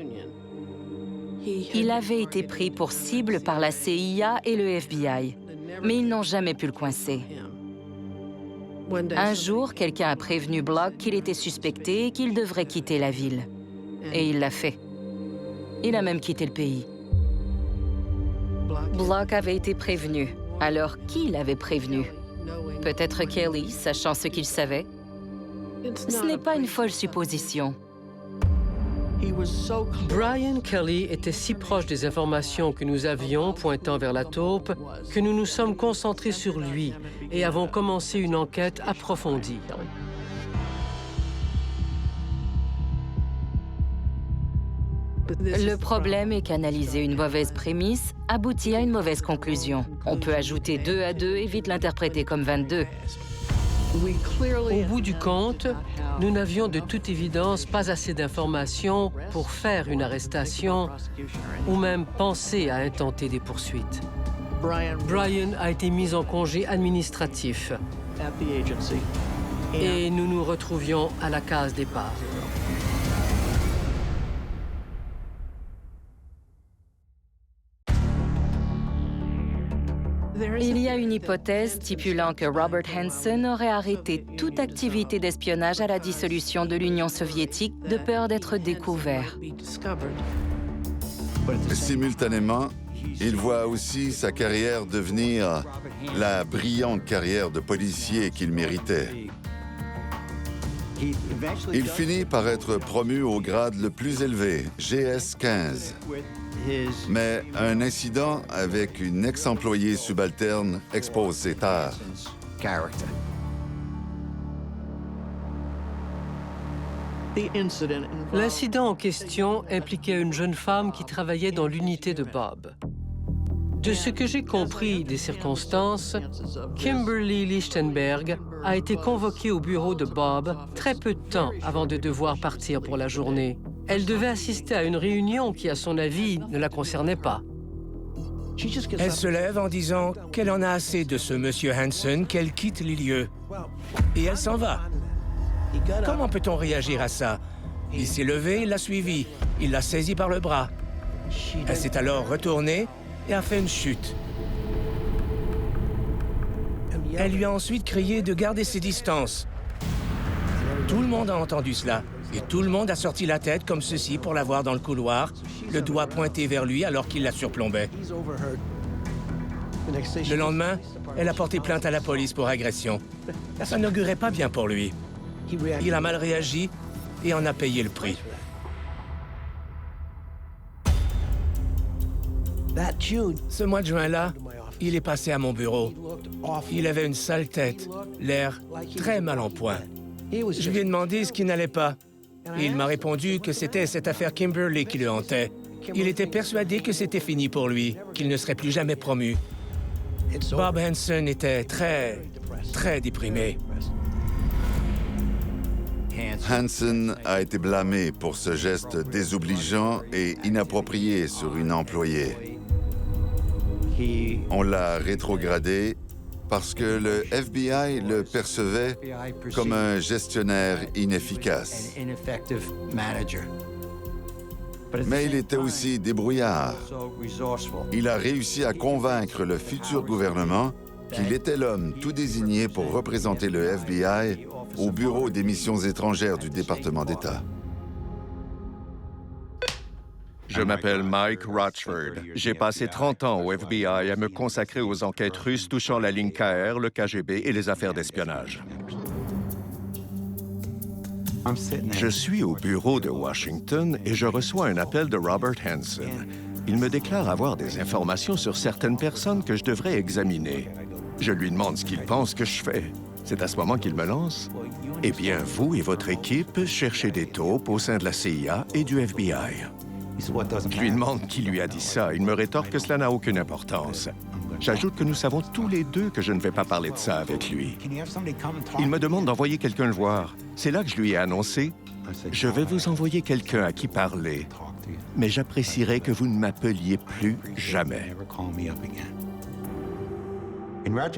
Il avait été pris pour cible par la CIA et le FBI, mais ils n'ont jamais pu le coincer. Un jour, quelqu'un a prévenu Bloch qu'il était suspecté et qu'il devrait quitter la ville. Et il l'a fait. Il a même quitté le pays. Bloch avait été prévenu. Alors, qui l'avait prévenu? Peut-être Kelly, sachant ce qu'il savait? Ce n'est pas une folle supposition. Brian Kelly était si proche des informations que nous avions pointant vers la taupe que nous nous sommes concentrés sur lui et avons commencé une enquête approfondie. Le problème est qu'analyser une mauvaise prémisse aboutit à une mauvaise conclusion. On peut ajouter 2 à 2 et vite l'interpréter comme 22. Au bout du compte, nous n'avions de toute évidence pas assez d'informations pour faire une arrestation ou même penser à intenter des poursuites. Brian a été mis en congé administratif et nous nous retrouvions à la case départ. Il y a une hypothèse stipulant que Robert Hansen aurait arrêté toute activité d'espionnage à la dissolution de l'Union soviétique de peur d'être découvert. Simultanément, il voit aussi sa carrière devenir la brillante carrière de policier qu'il méritait. Il finit par être promu au grade le plus élevé, GS-15. Mais un incident avec une ex-employée subalterne expose ses tares. L'incident en question impliquait une jeune femme qui travaillait dans l'unité de Bob. De ce que j'ai compris des circonstances, Kimberly Lichtenberg a été convoquée au bureau de Bob très peu de temps avant de devoir partir pour la journée. Elle devait assister à une réunion qui, à son avis, ne la concernait pas. Elle se lève en disant qu'elle en a assez de ce monsieur Hansen, qu'elle quitte les lieux. Et elle s'en va. Comment peut-on réagir à ça? Il s'est levé, il l'a suivie. Il l'a saisie par le bras. Elle s'est alors retournée et a fait une chute. Elle lui a ensuite crié de garder ses distances. Tout le monde a entendu cela. Et tout le monde a sorti la tête comme ceci pour la voir dans le couloir, le doigt pointé vers lui alors qu'il la surplombait. Le lendemain, elle a porté plainte à la police pour agression. Ça n'augurait pas bien pour lui. Il a mal réagi et en a payé le prix. Ce mois de juin-là, il est passé à mon bureau. Il avait une sale tête, l'air très mal en point. Je lui ai demandé ce qui n'allait pas. Et il m'a répondu que c'était cette affaire Kimberly qui le hantait. Il était persuadé que c'était fini pour lui, qu'il ne serait plus jamais promu. Bob Hansen était très déprimé. Hansen a été blâmé pour ce geste désobligeant et inapproprié sur une employée. On l'a rétrogradé parce que le FBI le percevait comme un gestionnaire inefficace. Mais il était aussi débrouillard. Il a réussi à convaincre le futur gouvernement qu'il était l'homme tout désigné pour représenter le FBI au Bureau des missions étrangères du département d'État. Je m'appelle Mike Rochford. J'ai passé 30 ans au FBI à me consacrer aux enquêtes russes touchant la ligne KR, le KGB et les affaires d'espionnage. Je suis au bureau de Washington et je reçois un appel de Robert Hansen. Il me déclare avoir des informations sur certaines personnes que je devrais examiner. Je lui demande ce qu'il pense que je fais. C'est à ce moment qu'il me lance. Eh bien, vous et votre équipe cherchez des taupes au sein de la CIA et du FBI. Je lui demande qui lui a dit ça. Il me rétorque que cela n'a aucune importance. J'ajoute que nous savons tous les deux que je ne vais pas parler de ça avec lui. Il me demande d'envoyer quelqu'un le voir. C'est là que je lui ai annoncé « Je vais vous envoyer quelqu'un à qui parler, mais j'apprécierais que vous ne m'appeliez plus jamais. »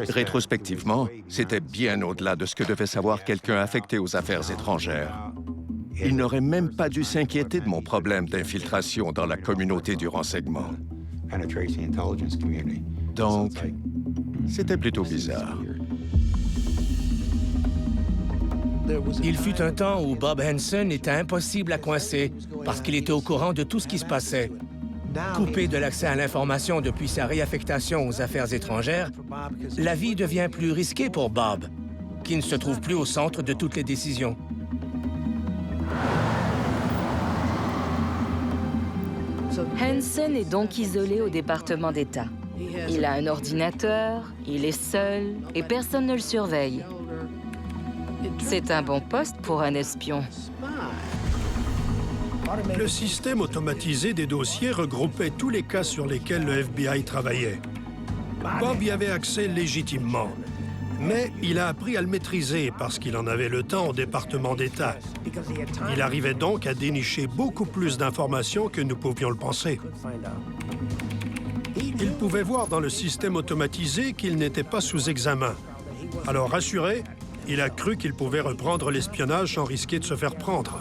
Rétrospectivement, c'était bien au-delà de ce que devait savoir quelqu'un affecté aux affaires étrangères. Il n'aurait même pas dû s'inquiéter de mon problème d'infiltration dans la communauté du renseignement. Donc, c'était plutôt bizarre. Il fut un temps où Bob Hansen était impossible à coincer parce qu'il était au courant de tout ce qui se passait. Coupé de l'accès à l'information depuis sa réaffectation aux affaires étrangères, la vie devient plus risquée pour Bob, qui ne se trouve plus au centre de toutes les décisions. Hansen est donc isolé au département d'État. Il a un ordinateur, il est seul et personne ne le surveille. C'est un bon poste pour un espion. Le système automatisé des dossiers regroupait tous les cas sur lesquels le FBI travaillait. Bob y avait accès légitimement, mais il a appris à le maîtriser parce qu'il en avait le temps au département d'État. Il arrivait donc à dénicher beaucoup plus d'informations que nous pouvions le penser. Il pouvait voir dans le système automatisé qu'il n'était pas sous examen. Alors, rassuré, il a cru qu'il pouvait reprendre l'espionnage sans risquer de se faire prendre.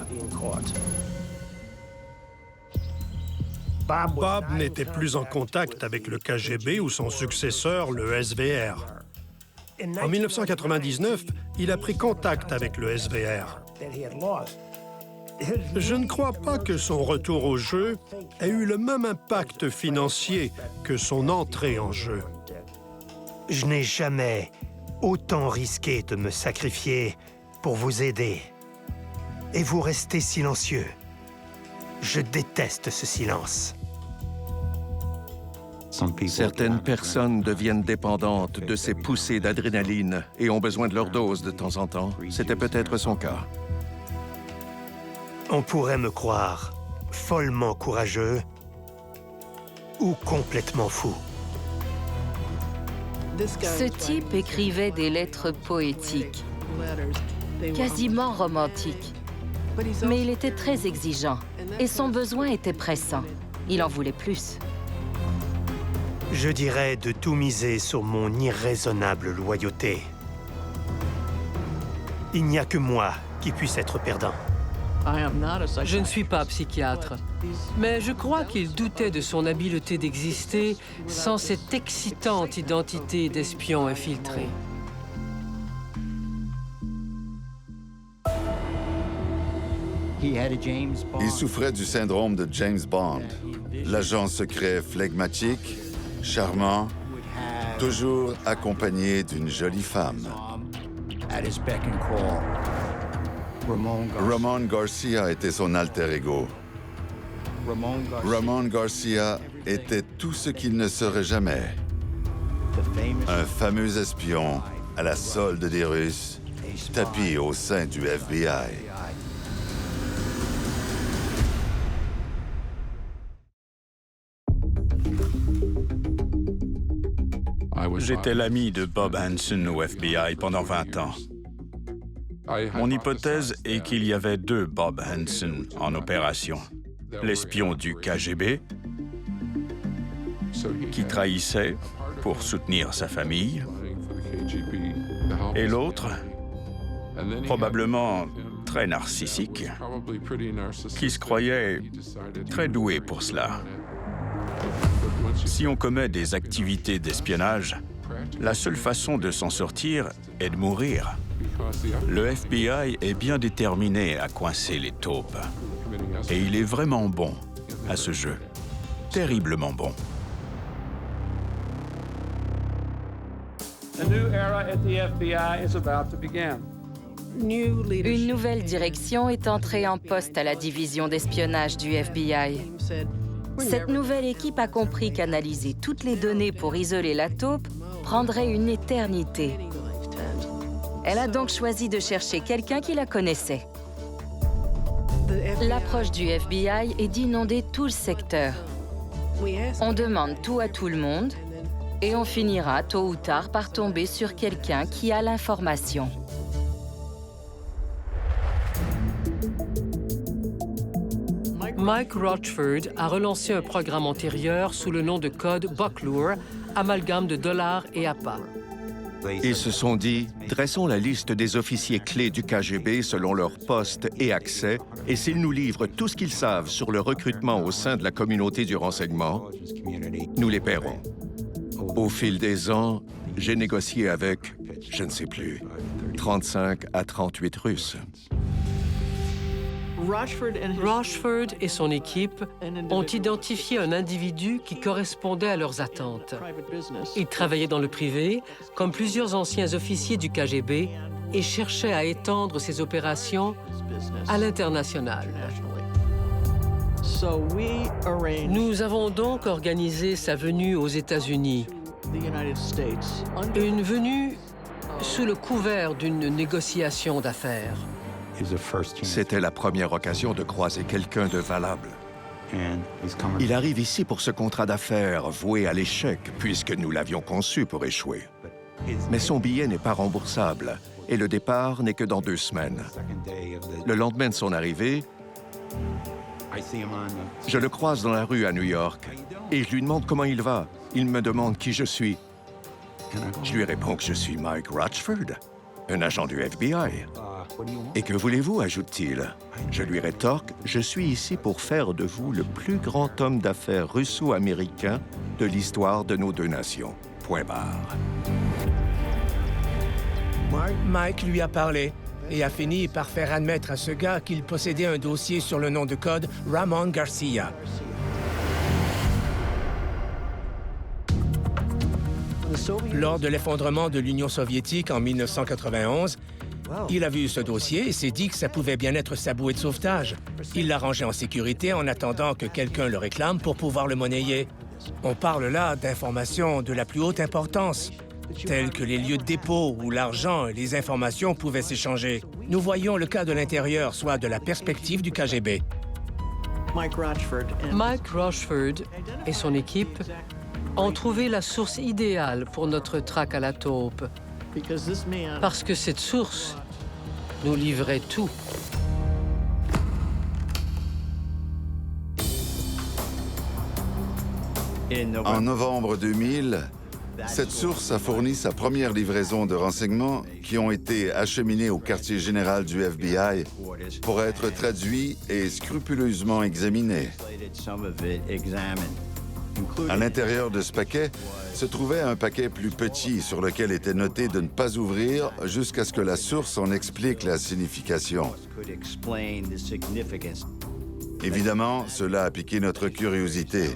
Bob n'était plus en contact avec le KGB ou son successeur, le SVR. En 1999, il a pris contact avec le SVR. Je ne crois pas que son retour au jeu ait eu le même impact financier que son entrée en jeu. Je n'ai jamais autant risqué de me sacrifier pour vous aider. et vous restez silencieux. Je déteste ce silence. Certaines personnes deviennent dépendantes de ces poussées d'adrénaline et ont besoin de leur dose de temps en temps. C'était peut-être son cas. On pourrait me croire follement courageux ou complètement fou. Ce type écrivait des lettres poétiques, quasiment romantiques. Mais il était très exigeant et son besoin était pressant. Il en voulait plus. Je dirais de tout miser sur mon irraisonnable loyauté. Il n'y a que moi qui puisse être perdant. Je ne suis pas psychiatre, mais je crois qu'il doutait de son habileté d'exister sans cette excitante identité d'espion infiltré. Il souffrait du syndrome de James Bond, l'agent secret flegmatique, charmant, toujours accompagné d'une jolie femme. Ramon Garcia était son alter ego. Ramon Garcia était tout ce qu'il ne serait jamais. Un fameux espion à la solde des Russes, tapi au sein du FBI. J'étais l'ami de Bob Hansen au FBI pendant 20 ans. Mon hypothèse est qu'il y avait 2 Bob Hansen en opération. L'espion du KGB, qui trahissait pour soutenir sa famille, et l'autre, probablement très narcissique, qui se croyait très doué pour cela. Si on commet des activités d'espionnage, la seule façon de s'en sortir est de mourir. Le FBI est bien déterminé à coincer les taupes. Et il est vraiment bon à ce jeu. Terriblement bon. Une nouvelle direction est entrée en poste à la division d'espionnage du FBI. Cette nouvelle équipe a compris qu'analyser toutes les données pour isoler la taupe prendrait une éternité. Elle a donc choisi de chercher quelqu'un qui la connaissait. L'approche du FBI est d'inonder tout le secteur. On demande tout à tout le monde et on finira tôt ou tard par tomber sur quelqu'un qui a l'information. Mike Rochford a relancé un programme antérieur sous le nom de code Bucklure, amalgame de dollars et appâts. Ils se sont dit, dressons la liste des officiers clés du KGB selon leur poste et accès, et s'ils nous livrent tout ce qu'ils savent sur le recrutement au sein de la communauté du renseignement, nous les paierons. Au fil des ans, j'ai négocié avec, je ne sais plus, 35 à 38 Russes. Rochford et son équipe ont identifié un individu qui correspondait à leurs attentes. Il travaillait dans le privé, comme plusieurs anciens officiers du KGB, et cherchait à étendre ses opérations à l'international. Nous avons donc organisé sa venue aux États-Unis. Une venue sous le couvert d'une négociation d'affaires. C'était la première occasion de croiser quelqu'un de valable. Il arrive ici pour ce contrat d'affaires voué à l'échec, puisque nous l'avions conçu pour échouer. Mais son billet n'est pas remboursable, et le départ n'est que dans 2 semaines. Le lendemain de son arrivée, je le croise dans la rue à New York, et je lui demande comment il va. Il me demande qui je suis. Je lui réponds que je suis Mike Rochford, un agent du FBI. Et que voulez-vous, ajoute-t-il? Je lui rétorque, je suis ici pour faire de vous le plus grand homme d'affaires russo-américain de l'histoire de nos 2 nations. Point barre. Mike lui a parlé et a fini par faire admettre à ce gars qu'il possédait un dossier sur le nom de code Ramon Garcia. Lors de l'effondrement de l'Union soviétique en 1991, Il a vu ce dossier et s'est dit que ça pouvait bien être sa bouée de sauvetage. Il l'a rangé en sécurité en attendant que quelqu'un le réclame pour pouvoir le monnayer. On parle là d'informations de la plus haute importance, telles que les lieux de dépôt où l'argent et les informations pouvaient s'échanger. Nous voyons le cas de l'intérieur, soit de la perspective du KGB. Mike Rochford et son équipe ont trouvé la source idéale pour notre traque à la taupe. Parce que cette source nous livrait tout. En novembre 2000, cette source a fourni sa première livraison de renseignements qui ont été acheminés au quartier général du FBI pour être traduits et scrupuleusement examinés. À l'intérieur de ce paquet se trouvait un paquet plus petit sur lequel était noté de ne pas ouvrir jusqu'à ce que la source en explique la signification. Évidemment, cela a piqué notre curiosité,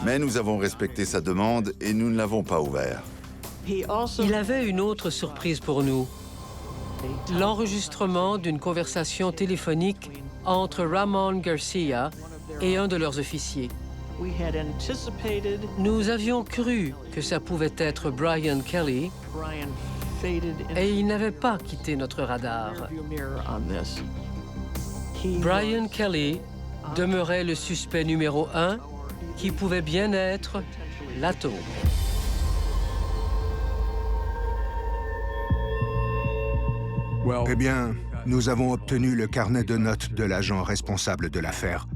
mais nous avons respecté sa demande et nous ne l'avons pas ouvert. Il avait une autre surprise pour nous. L'enregistrement d'une conversation téléphonique entre Ramon Garcia et un de leurs officiers. Nous avions cru que ça pouvait être Brian Kelly et il n'avait pas quitté notre radar. Brian Kelly demeurait le suspect numéro 1 qui pouvait bien être la taupe. Eh bien, nous avons obtenu le carnet de notes de l'agent responsable de l'affaire.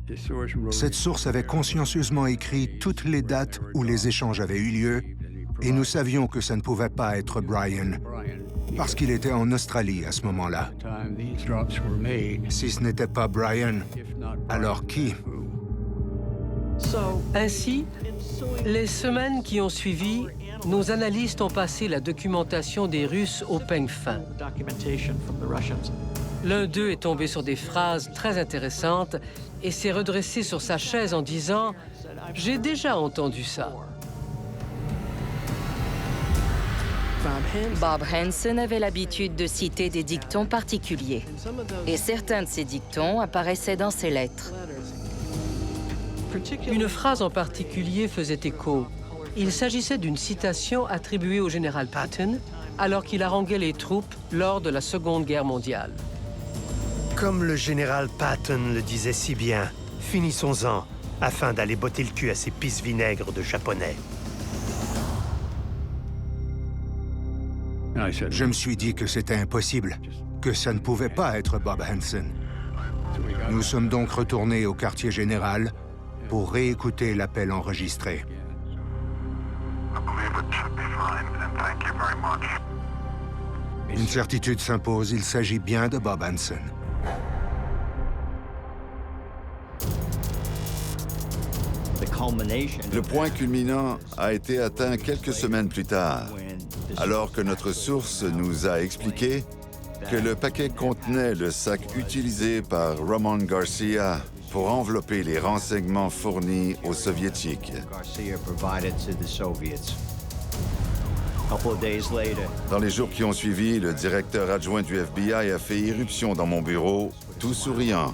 Cette source avait consciencieusement écrit toutes les dates où les échanges avaient eu lieu, et nous savions que ça ne pouvait pas être Brian, parce qu'il était en Australie à ce moment-là. Si ce n'était pas Brian, alors qui? Ainsi, les semaines qui ont suivi, nos analystes ont passé la documentation des Russes au peigne fin. L'un d'eux est tombé sur des phrases très intéressantes et s'est redressé sur sa chaise en disant « J'ai déjà entendu ça ». Bob Hansen avait l'habitude de citer des dictons particuliers. Et certains de ces dictons apparaissaient dans ses lettres. Une phrase en particulier faisait écho. Il s'agissait d'une citation attribuée au général Patton alors qu'il haranguait les troupes lors de la Seconde Guerre mondiale. Comme le général Patton le disait si bien, finissons-en, afin d'aller botter le cul à ces pisse-vinaigres de Japonais. Je me suis dit que c'était impossible, que ça ne pouvait pas être Bob Hansen. Nous sommes donc retournés au quartier général pour réécouter l'appel enregistré. Une certitude s'impose, il s'agit bien de Bob Hansen. Le point culminant a été atteint quelques semaines plus tard, alors que notre source nous a expliqué que le paquet contenait le sac utilisé par Ramon Garcia pour envelopper les renseignements fournis aux Soviétiques. Dans les jours qui ont suivi, le directeur adjoint du FBI a fait irruption dans mon bureau, tout souriant.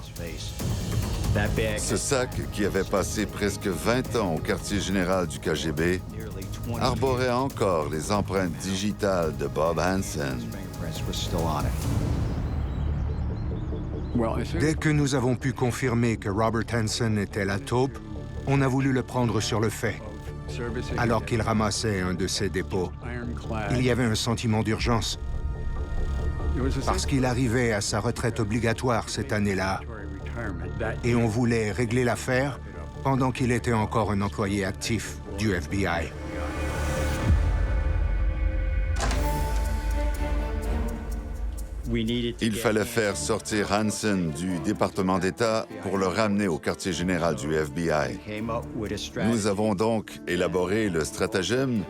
Ce sac, qui avait passé presque 20 ans au quartier général du KGB, arborait encore les empreintes digitales de Bob Hansen. Dès que nous avons pu confirmer que Robert Hansen était la taupe, on a voulu le prendre sur le fait. Alors qu'il ramassait un de ses dépôts, il y avait un sentiment d'urgence. Parce qu'il arrivait à sa retraite obligatoire cette année-là. Et on voulait régler l'affaire pendant qu'il était encore un employé actif du FBI. Il fallait faire sortir Hansen du département d'État pour le ramener au quartier général du FBI. Nous avons donc élaboré le stratagème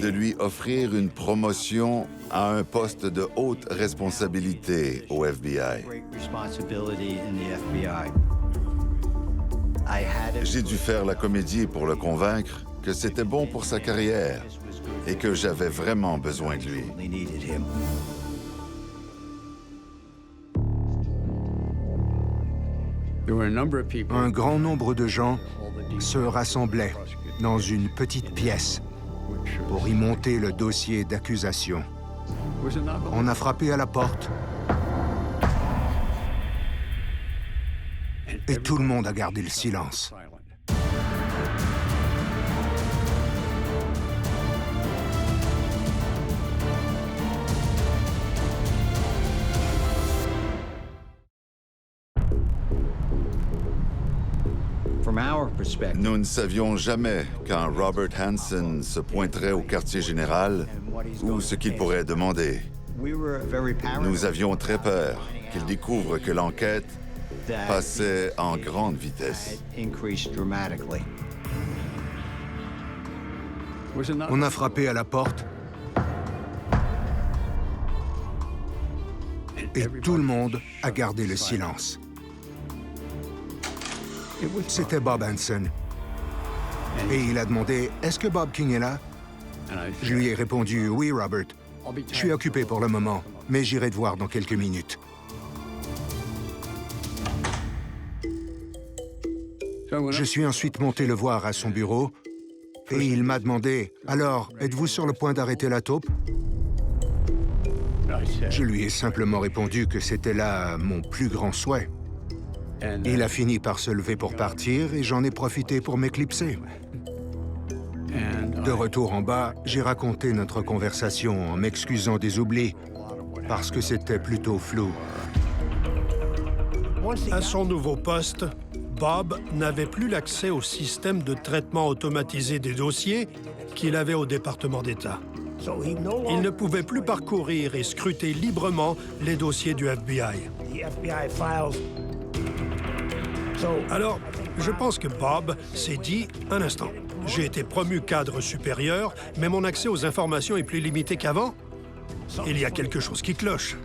de lui offrir une promotion à un poste de haute responsabilité au FBI. J'ai dû faire la comédie pour le convaincre que c'était bon pour sa carrière et que j'avais vraiment besoin de lui. Un grand nombre de gens se rassemblaient dans une petite pièce pour y monter le dossier d'accusation. On a frappé à la porte et tout le monde a gardé le silence. Nous ne savions jamais quand Robert Hansen se pointerait au quartier général ou ce qu'il pourrait demander. Nous avions très peur qu'il découvre que l'enquête passait en grande vitesse. On a frappé à la porte et tout le monde a gardé le silence. C'était Bob Hansen. Et il a demandé « Est-ce que Bob King est là ?» Je lui ai répondu « Oui, Robert. Je suis occupé pour le moment, mais j'irai te voir dans quelques minutes. » Je suis ensuite monté le voir à son bureau et il m'a demandé « Alors, êtes-vous sur le point d'arrêter la taupe ?» Je lui ai simplement répondu que c'était là mon plus grand souhait. Il a fini par se lever pour partir et j'en ai profité pour m'éclipser. De retour en bas, j'ai raconté notre conversation en m'excusant des oublis, parce que c'était plutôt flou. À son nouveau poste, Bob n'avait plus l'accès au système de traitement automatisé des dossiers qu'il avait au département d'État. Il ne pouvait plus parcourir et scruter librement les dossiers du FBI. Alors, je pense que Bob s'est dit « Un instant, j'ai été promu cadre supérieur, mais mon accès aux informations est plus limité qu'avant. Il y a quelque chose qui cloche. »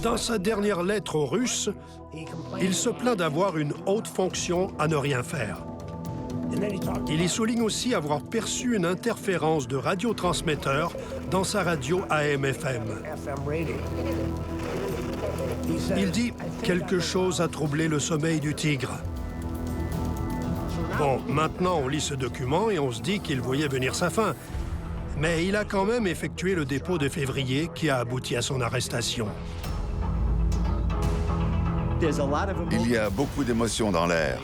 Dans sa dernière lettre aux Russes, il se plaint d'avoir une haute fonction à ne rien faire. Il y souligne aussi avoir perçu une interférence de radiotransmetteur dans sa radio AM/FM. Il dit « Quelque chose a troublé le sommeil du tigre ». Bon, maintenant on lit ce document et on se dit qu'il voyait venir sa fin. Mais il a quand même effectué le dépôt de février qui a abouti à son arrestation. Il y a beaucoup d'émotions dans l'air.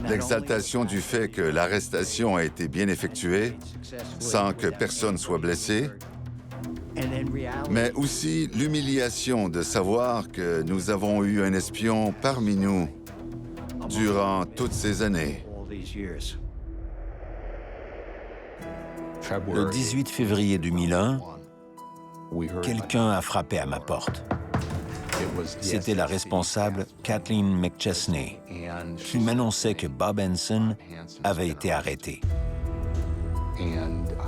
L'exaltation du fait que l'arrestation a été bien effectuée, sans que personne soit blessé, mais aussi l'humiliation de savoir que nous avons eu un espion parmi nous durant toutes ces années. Le 18 février 2001, quelqu'un a frappé à ma porte. C'était la responsable Kathleen McChesney, qui m'annonçait que Bob Hansen avait été arrêté.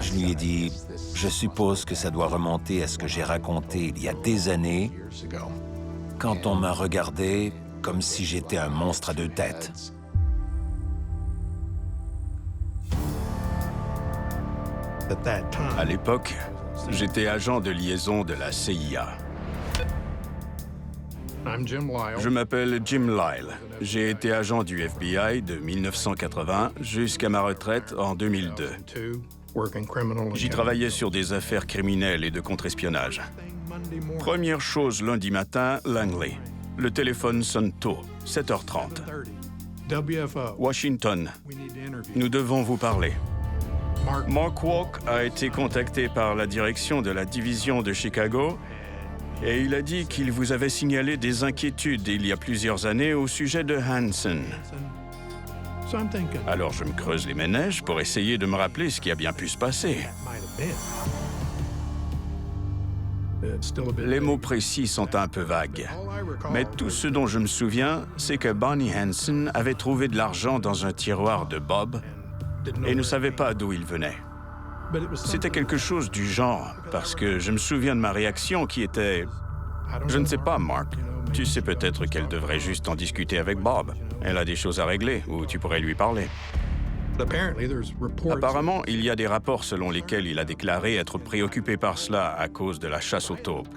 Je lui ai dit, je suppose que ça doit remonter à ce que j'ai raconté il y a des années, quand on m'a regardé comme si j'étais un monstre à deux têtes. À l'époque, j'étais agent de liaison de la CIA. Je m'appelle Jim Lyle. J'ai été agent du FBI de 1980 jusqu'à ma retraite en 2002. J'y travaillais sur des affaires criminelles et de contre-espionnage. Première chose lundi matin, Langley. Le téléphone sonne tôt, 7h30. Washington, nous devons vous parler. Mark Walk a été contacté par la direction de la division de Chicago et il a dit qu'il vous avait signalé des inquiétudes il y a plusieurs années au sujet de Hansen. Alors je me creuse les méninges pour essayer de me rappeler ce qui a bien pu se passer. Les mots précis sont un peu vagues, mais tout ce dont je me souviens, c'est que Bonnie Hansen avait trouvé de l'argent dans un tiroir de Bob et ne savait pas d'où il venait. C'était quelque chose du genre, parce que je me souviens de ma réaction qui était « Je ne sais pas, Mark. Tu sais peut-être qu'elle devrait juste en discuter avec Bob. Elle a des choses à régler, ou tu pourrais lui parler. » Apparemment, il y a des rapports selon lesquels il a déclaré être préoccupé par cela à cause de la chasse aux taupes.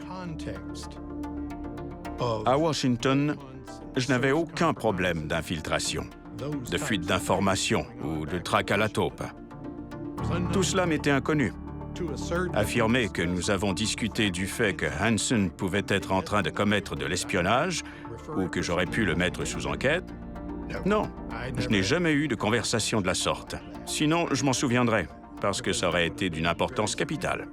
À Washington, je n'avais aucun problème d'infiltration, de fuite d'informations ou de traque à la taupe. Tout cela m'était inconnu. Affirmer que nous avons discuté du fait que Hansen pouvait être en train de commettre de l'espionnage ou que j'aurais pu le mettre sous enquête, non, je n'ai jamais eu de conversation de la sorte. Sinon, je m'en souviendrais, parce que ça aurait été d'une importance capitale.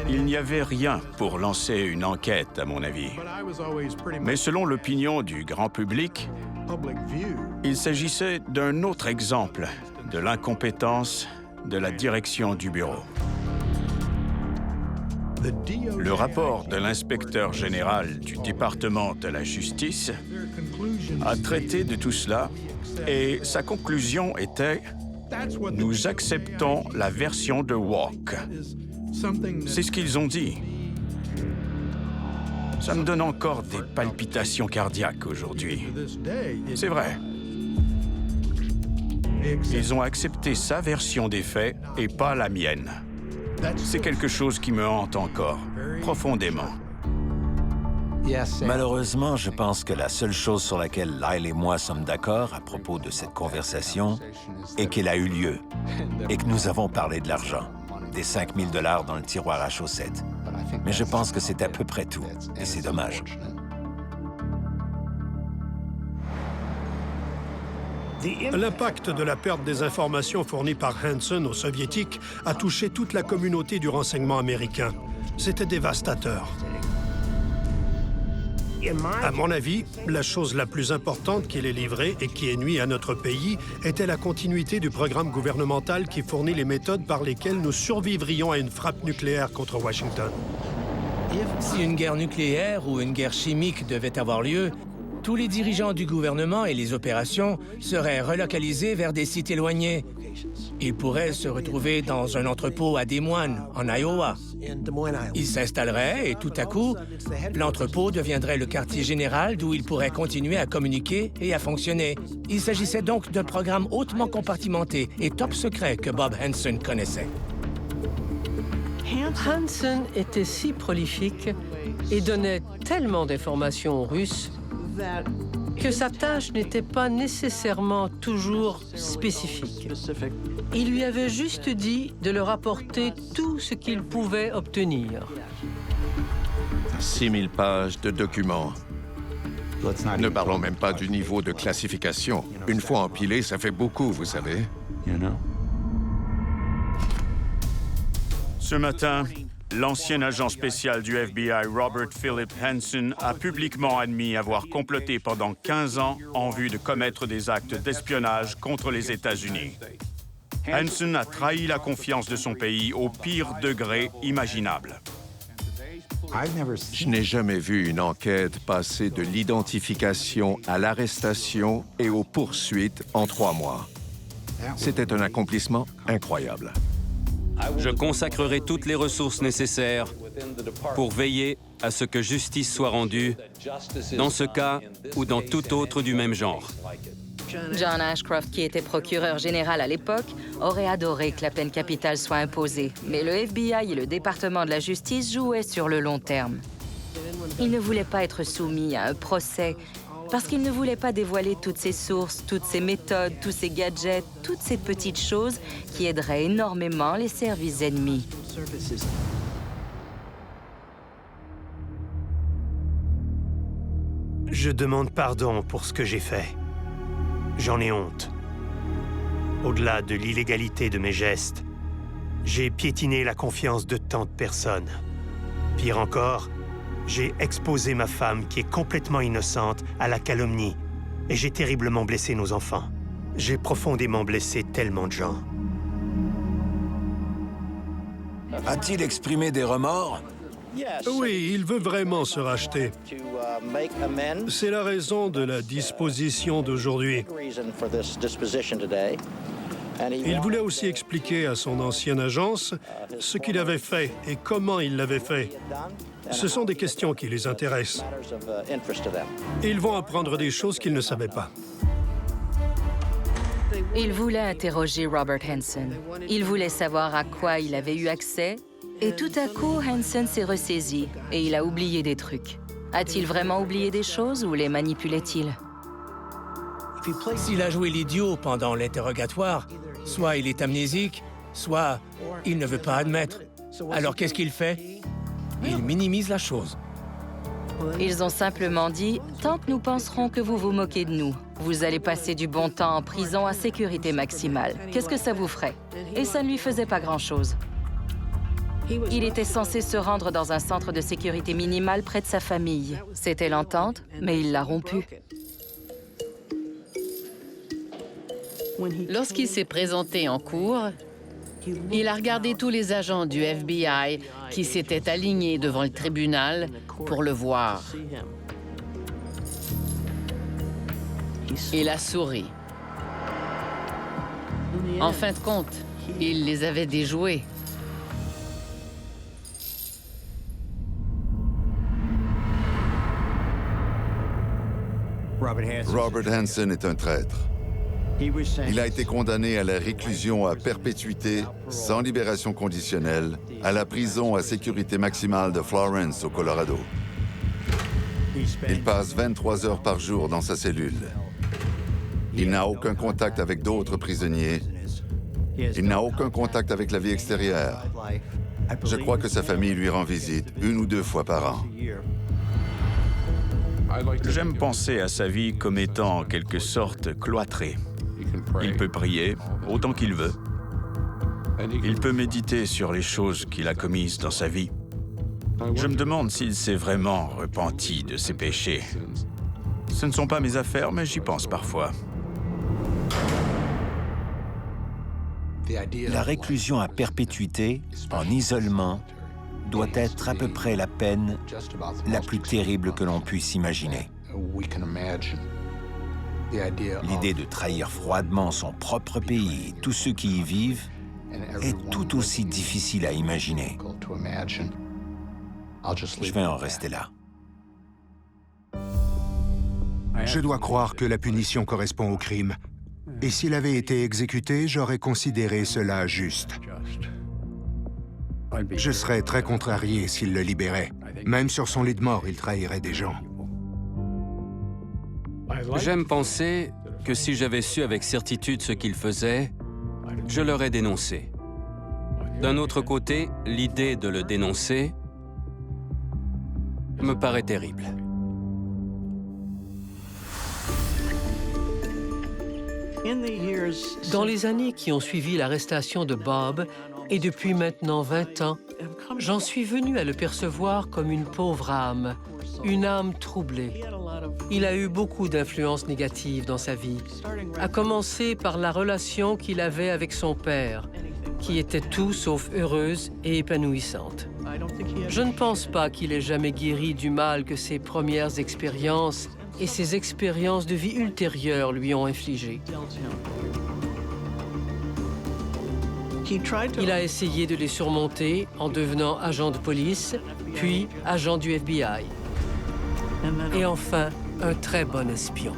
Il n'y avait rien pour lancer une enquête, à mon avis. Mais selon l'opinion du grand public, il s'agissait d'un autre exemple de l'incompétence de la direction du bureau. Le rapport de l'inspecteur général du département de la justice a traité de tout cela et sa conclusion était « Nous acceptons la version de Walk ». C'est ce qu'ils ont dit. Ça me donne encore des palpitations cardiaques aujourd'hui. C'est vrai. Ils ont accepté sa version des faits et pas la mienne. C'est quelque chose qui me hante encore, profondément. Malheureusement, je pense que la seule chose sur laquelle Lyle et moi sommes d'accord à propos de cette conversation est qu'elle a eu lieu et que nous avons parlé de l'argent, des 5 000 $ dans le tiroir à chaussettes. Mais je pense que c'est à peu près tout, et c'est dommage. L'impact de la perte des informations fournies par Hansen aux Soviétiques a touché toute la communauté du renseignement américain. C'était dévastateur. À mon avis, la chose la plus importante qu'il ait livrée et qui ait nui à notre pays était la continuité du programme gouvernemental qui fournit les méthodes par lesquelles nous survivrions à une frappe nucléaire contre Washington. Si une guerre nucléaire ou une guerre chimique devait avoir lieu, tous les dirigeants du gouvernement et les opérations seraient relocalisés vers des sites éloignés. Ils pourraient se retrouver dans un entrepôt à Des Moines, en Iowa. Ils s'installeraient et tout à coup, l'entrepôt deviendrait le quartier général d'où ils pourraient continuer à communiquer et à fonctionner. Il s'agissait donc d'un programme hautement compartimenté et top secret que Bob Hansen connaissait. Hansen était si prolifique et donnait tellement d'informations aux Russes que sa tâche n'était pas nécessairement toujours spécifique. Il lui avait juste dit de leur apporter tout ce qu'il pouvait obtenir. 6 000 pages de documents. Ne parlons même pas du niveau de classification. Une fois empilé, ça fait beaucoup, vous savez. Ce matin, l'ancien agent spécial du FBI, Robert Philip Hansen, a publiquement admis avoir comploté pendant 15 ans en vue de commettre des actes d'espionnage contre les États-Unis. Hansen a trahi la confiance de son pays au pire degré imaginable. Je n'ai jamais vu une enquête passer de l'identification à l'arrestation et aux poursuites en 3 mois. C'était un accomplissement incroyable. Je consacrerai toutes les ressources nécessaires pour veiller à ce que justice soit rendue dans ce cas ou dans tout autre du même genre. John Ashcroft, qui était procureur général à l'époque, aurait adoré que la peine capitale soit imposée, mais le FBI et le département de la justice jouaient sur le long terme. Il ne voulait pas être soumis à un procès parce qu'il ne voulait pas dévoiler toutes ses sources, toutes ses méthodes, tous ses gadgets, toutes ces petites choses qui aideraient énormément les services ennemis. Je demande pardon pour ce que j'ai fait. J'en ai honte. Au-delà de l'illégalité de mes gestes, j'ai piétiné la confiance de tant de personnes. Pire encore, j'ai exposé ma femme, qui est complètement innocente, à la calomnie, et j'ai terriblement blessé nos enfants. J'ai profondément blessé tellement de gens. A-t-il exprimé des remords? Oui, il veut vraiment se racheter. C'est la raison de la disposition d'aujourd'hui. Il voulait aussi expliquer à son ancienne agence ce qu'il avait fait et comment il l'avait fait. Ce sont des questions qui les intéressent. Ils vont apprendre des choses qu'ils ne savaient pas. Il voulait interroger Robert Hansen. Il voulait savoir à quoi il avait eu accès Et tout à coup, Hansen s'est ressaisi et il a oublié des trucs. A-t-il vraiment oublié des choses ou les manipulait-il? S'il a joué l'idiot pendant l'interrogatoire, soit il est amnésique, soit il ne veut pas admettre. Alors qu'est-ce qu'il fait? Il minimise la chose. Ils ont simplement dit « Tant que nous penserons que vous vous moquez de nous, vous allez passer du bon temps en prison à sécurité maximale. Qu'est-ce que ça vous ferait ?» Et ça ne lui faisait pas grand-chose. Il était censé se rendre dans un centre de sécurité minimale près de sa famille. C'était l'entente, mais il l'a rompue. Lorsqu'il s'est présenté en cour, il a regardé tous les agents du FBI qui s'étaient alignés devant le tribunal pour le voir. Il a souri. En fin de compte, il les avait déjoués. Robert Hansen est un traître. Il a été condamné à la réclusion à perpétuité, sans libération conditionnelle, à la prison à sécurité maximale de Florence, au Colorado. Il passe 23 heures par jour dans sa cellule. Il n'a aucun contact avec d'autres prisonniers. Il n'a aucun contact avec la vie extérieure. Je crois que sa famille lui rend visite 1 ou 2 fois par an. J'aime penser à sa vie comme étant en quelque sorte cloîtrée. Il peut prier autant qu'il veut. Il peut méditer sur les choses qu'il a commises dans sa vie. Je me demande s'il s'est vraiment repenti de ses péchés. Ce ne sont pas mes affaires, mais j'y pense parfois. La réclusion à perpétuité, en isolement, doit être à peu près la peine la plus terrible que l'on puisse imaginer. L'idée de trahir froidement son propre pays et tous ceux qui y vivent est tout aussi difficile à imaginer. Je vais en rester là. Je dois croire que la punition correspond au crime. Et s'il avait été exécuté, j'aurais considéré cela juste. Je serais très contrarié s'il le libérait. Même sur son lit de mort, il trahirait des gens. J'aime penser que si j'avais su avec certitude ce qu'il faisait, je l'aurais dénoncé. D'un autre côté, l'idée de le dénoncer me paraît terrible. Dans les années qui ont suivi l'arrestation de Bob, et depuis maintenant 20 ans, j'en suis venu à le percevoir comme une pauvre âme, une âme troublée. Il a eu beaucoup d'influences négatives dans sa vie, à commencer par la relation qu'il avait avec son père, qui était tout sauf heureuse et épanouissante. Je ne pense pas qu'il ait jamais guéri du mal que ses premières expériences et ses expériences de vie ultérieures lui ont infligé. Il a essayé de les surmonter en devenant agent de police, puis agent du FBI. Et enfin, un très bon espion.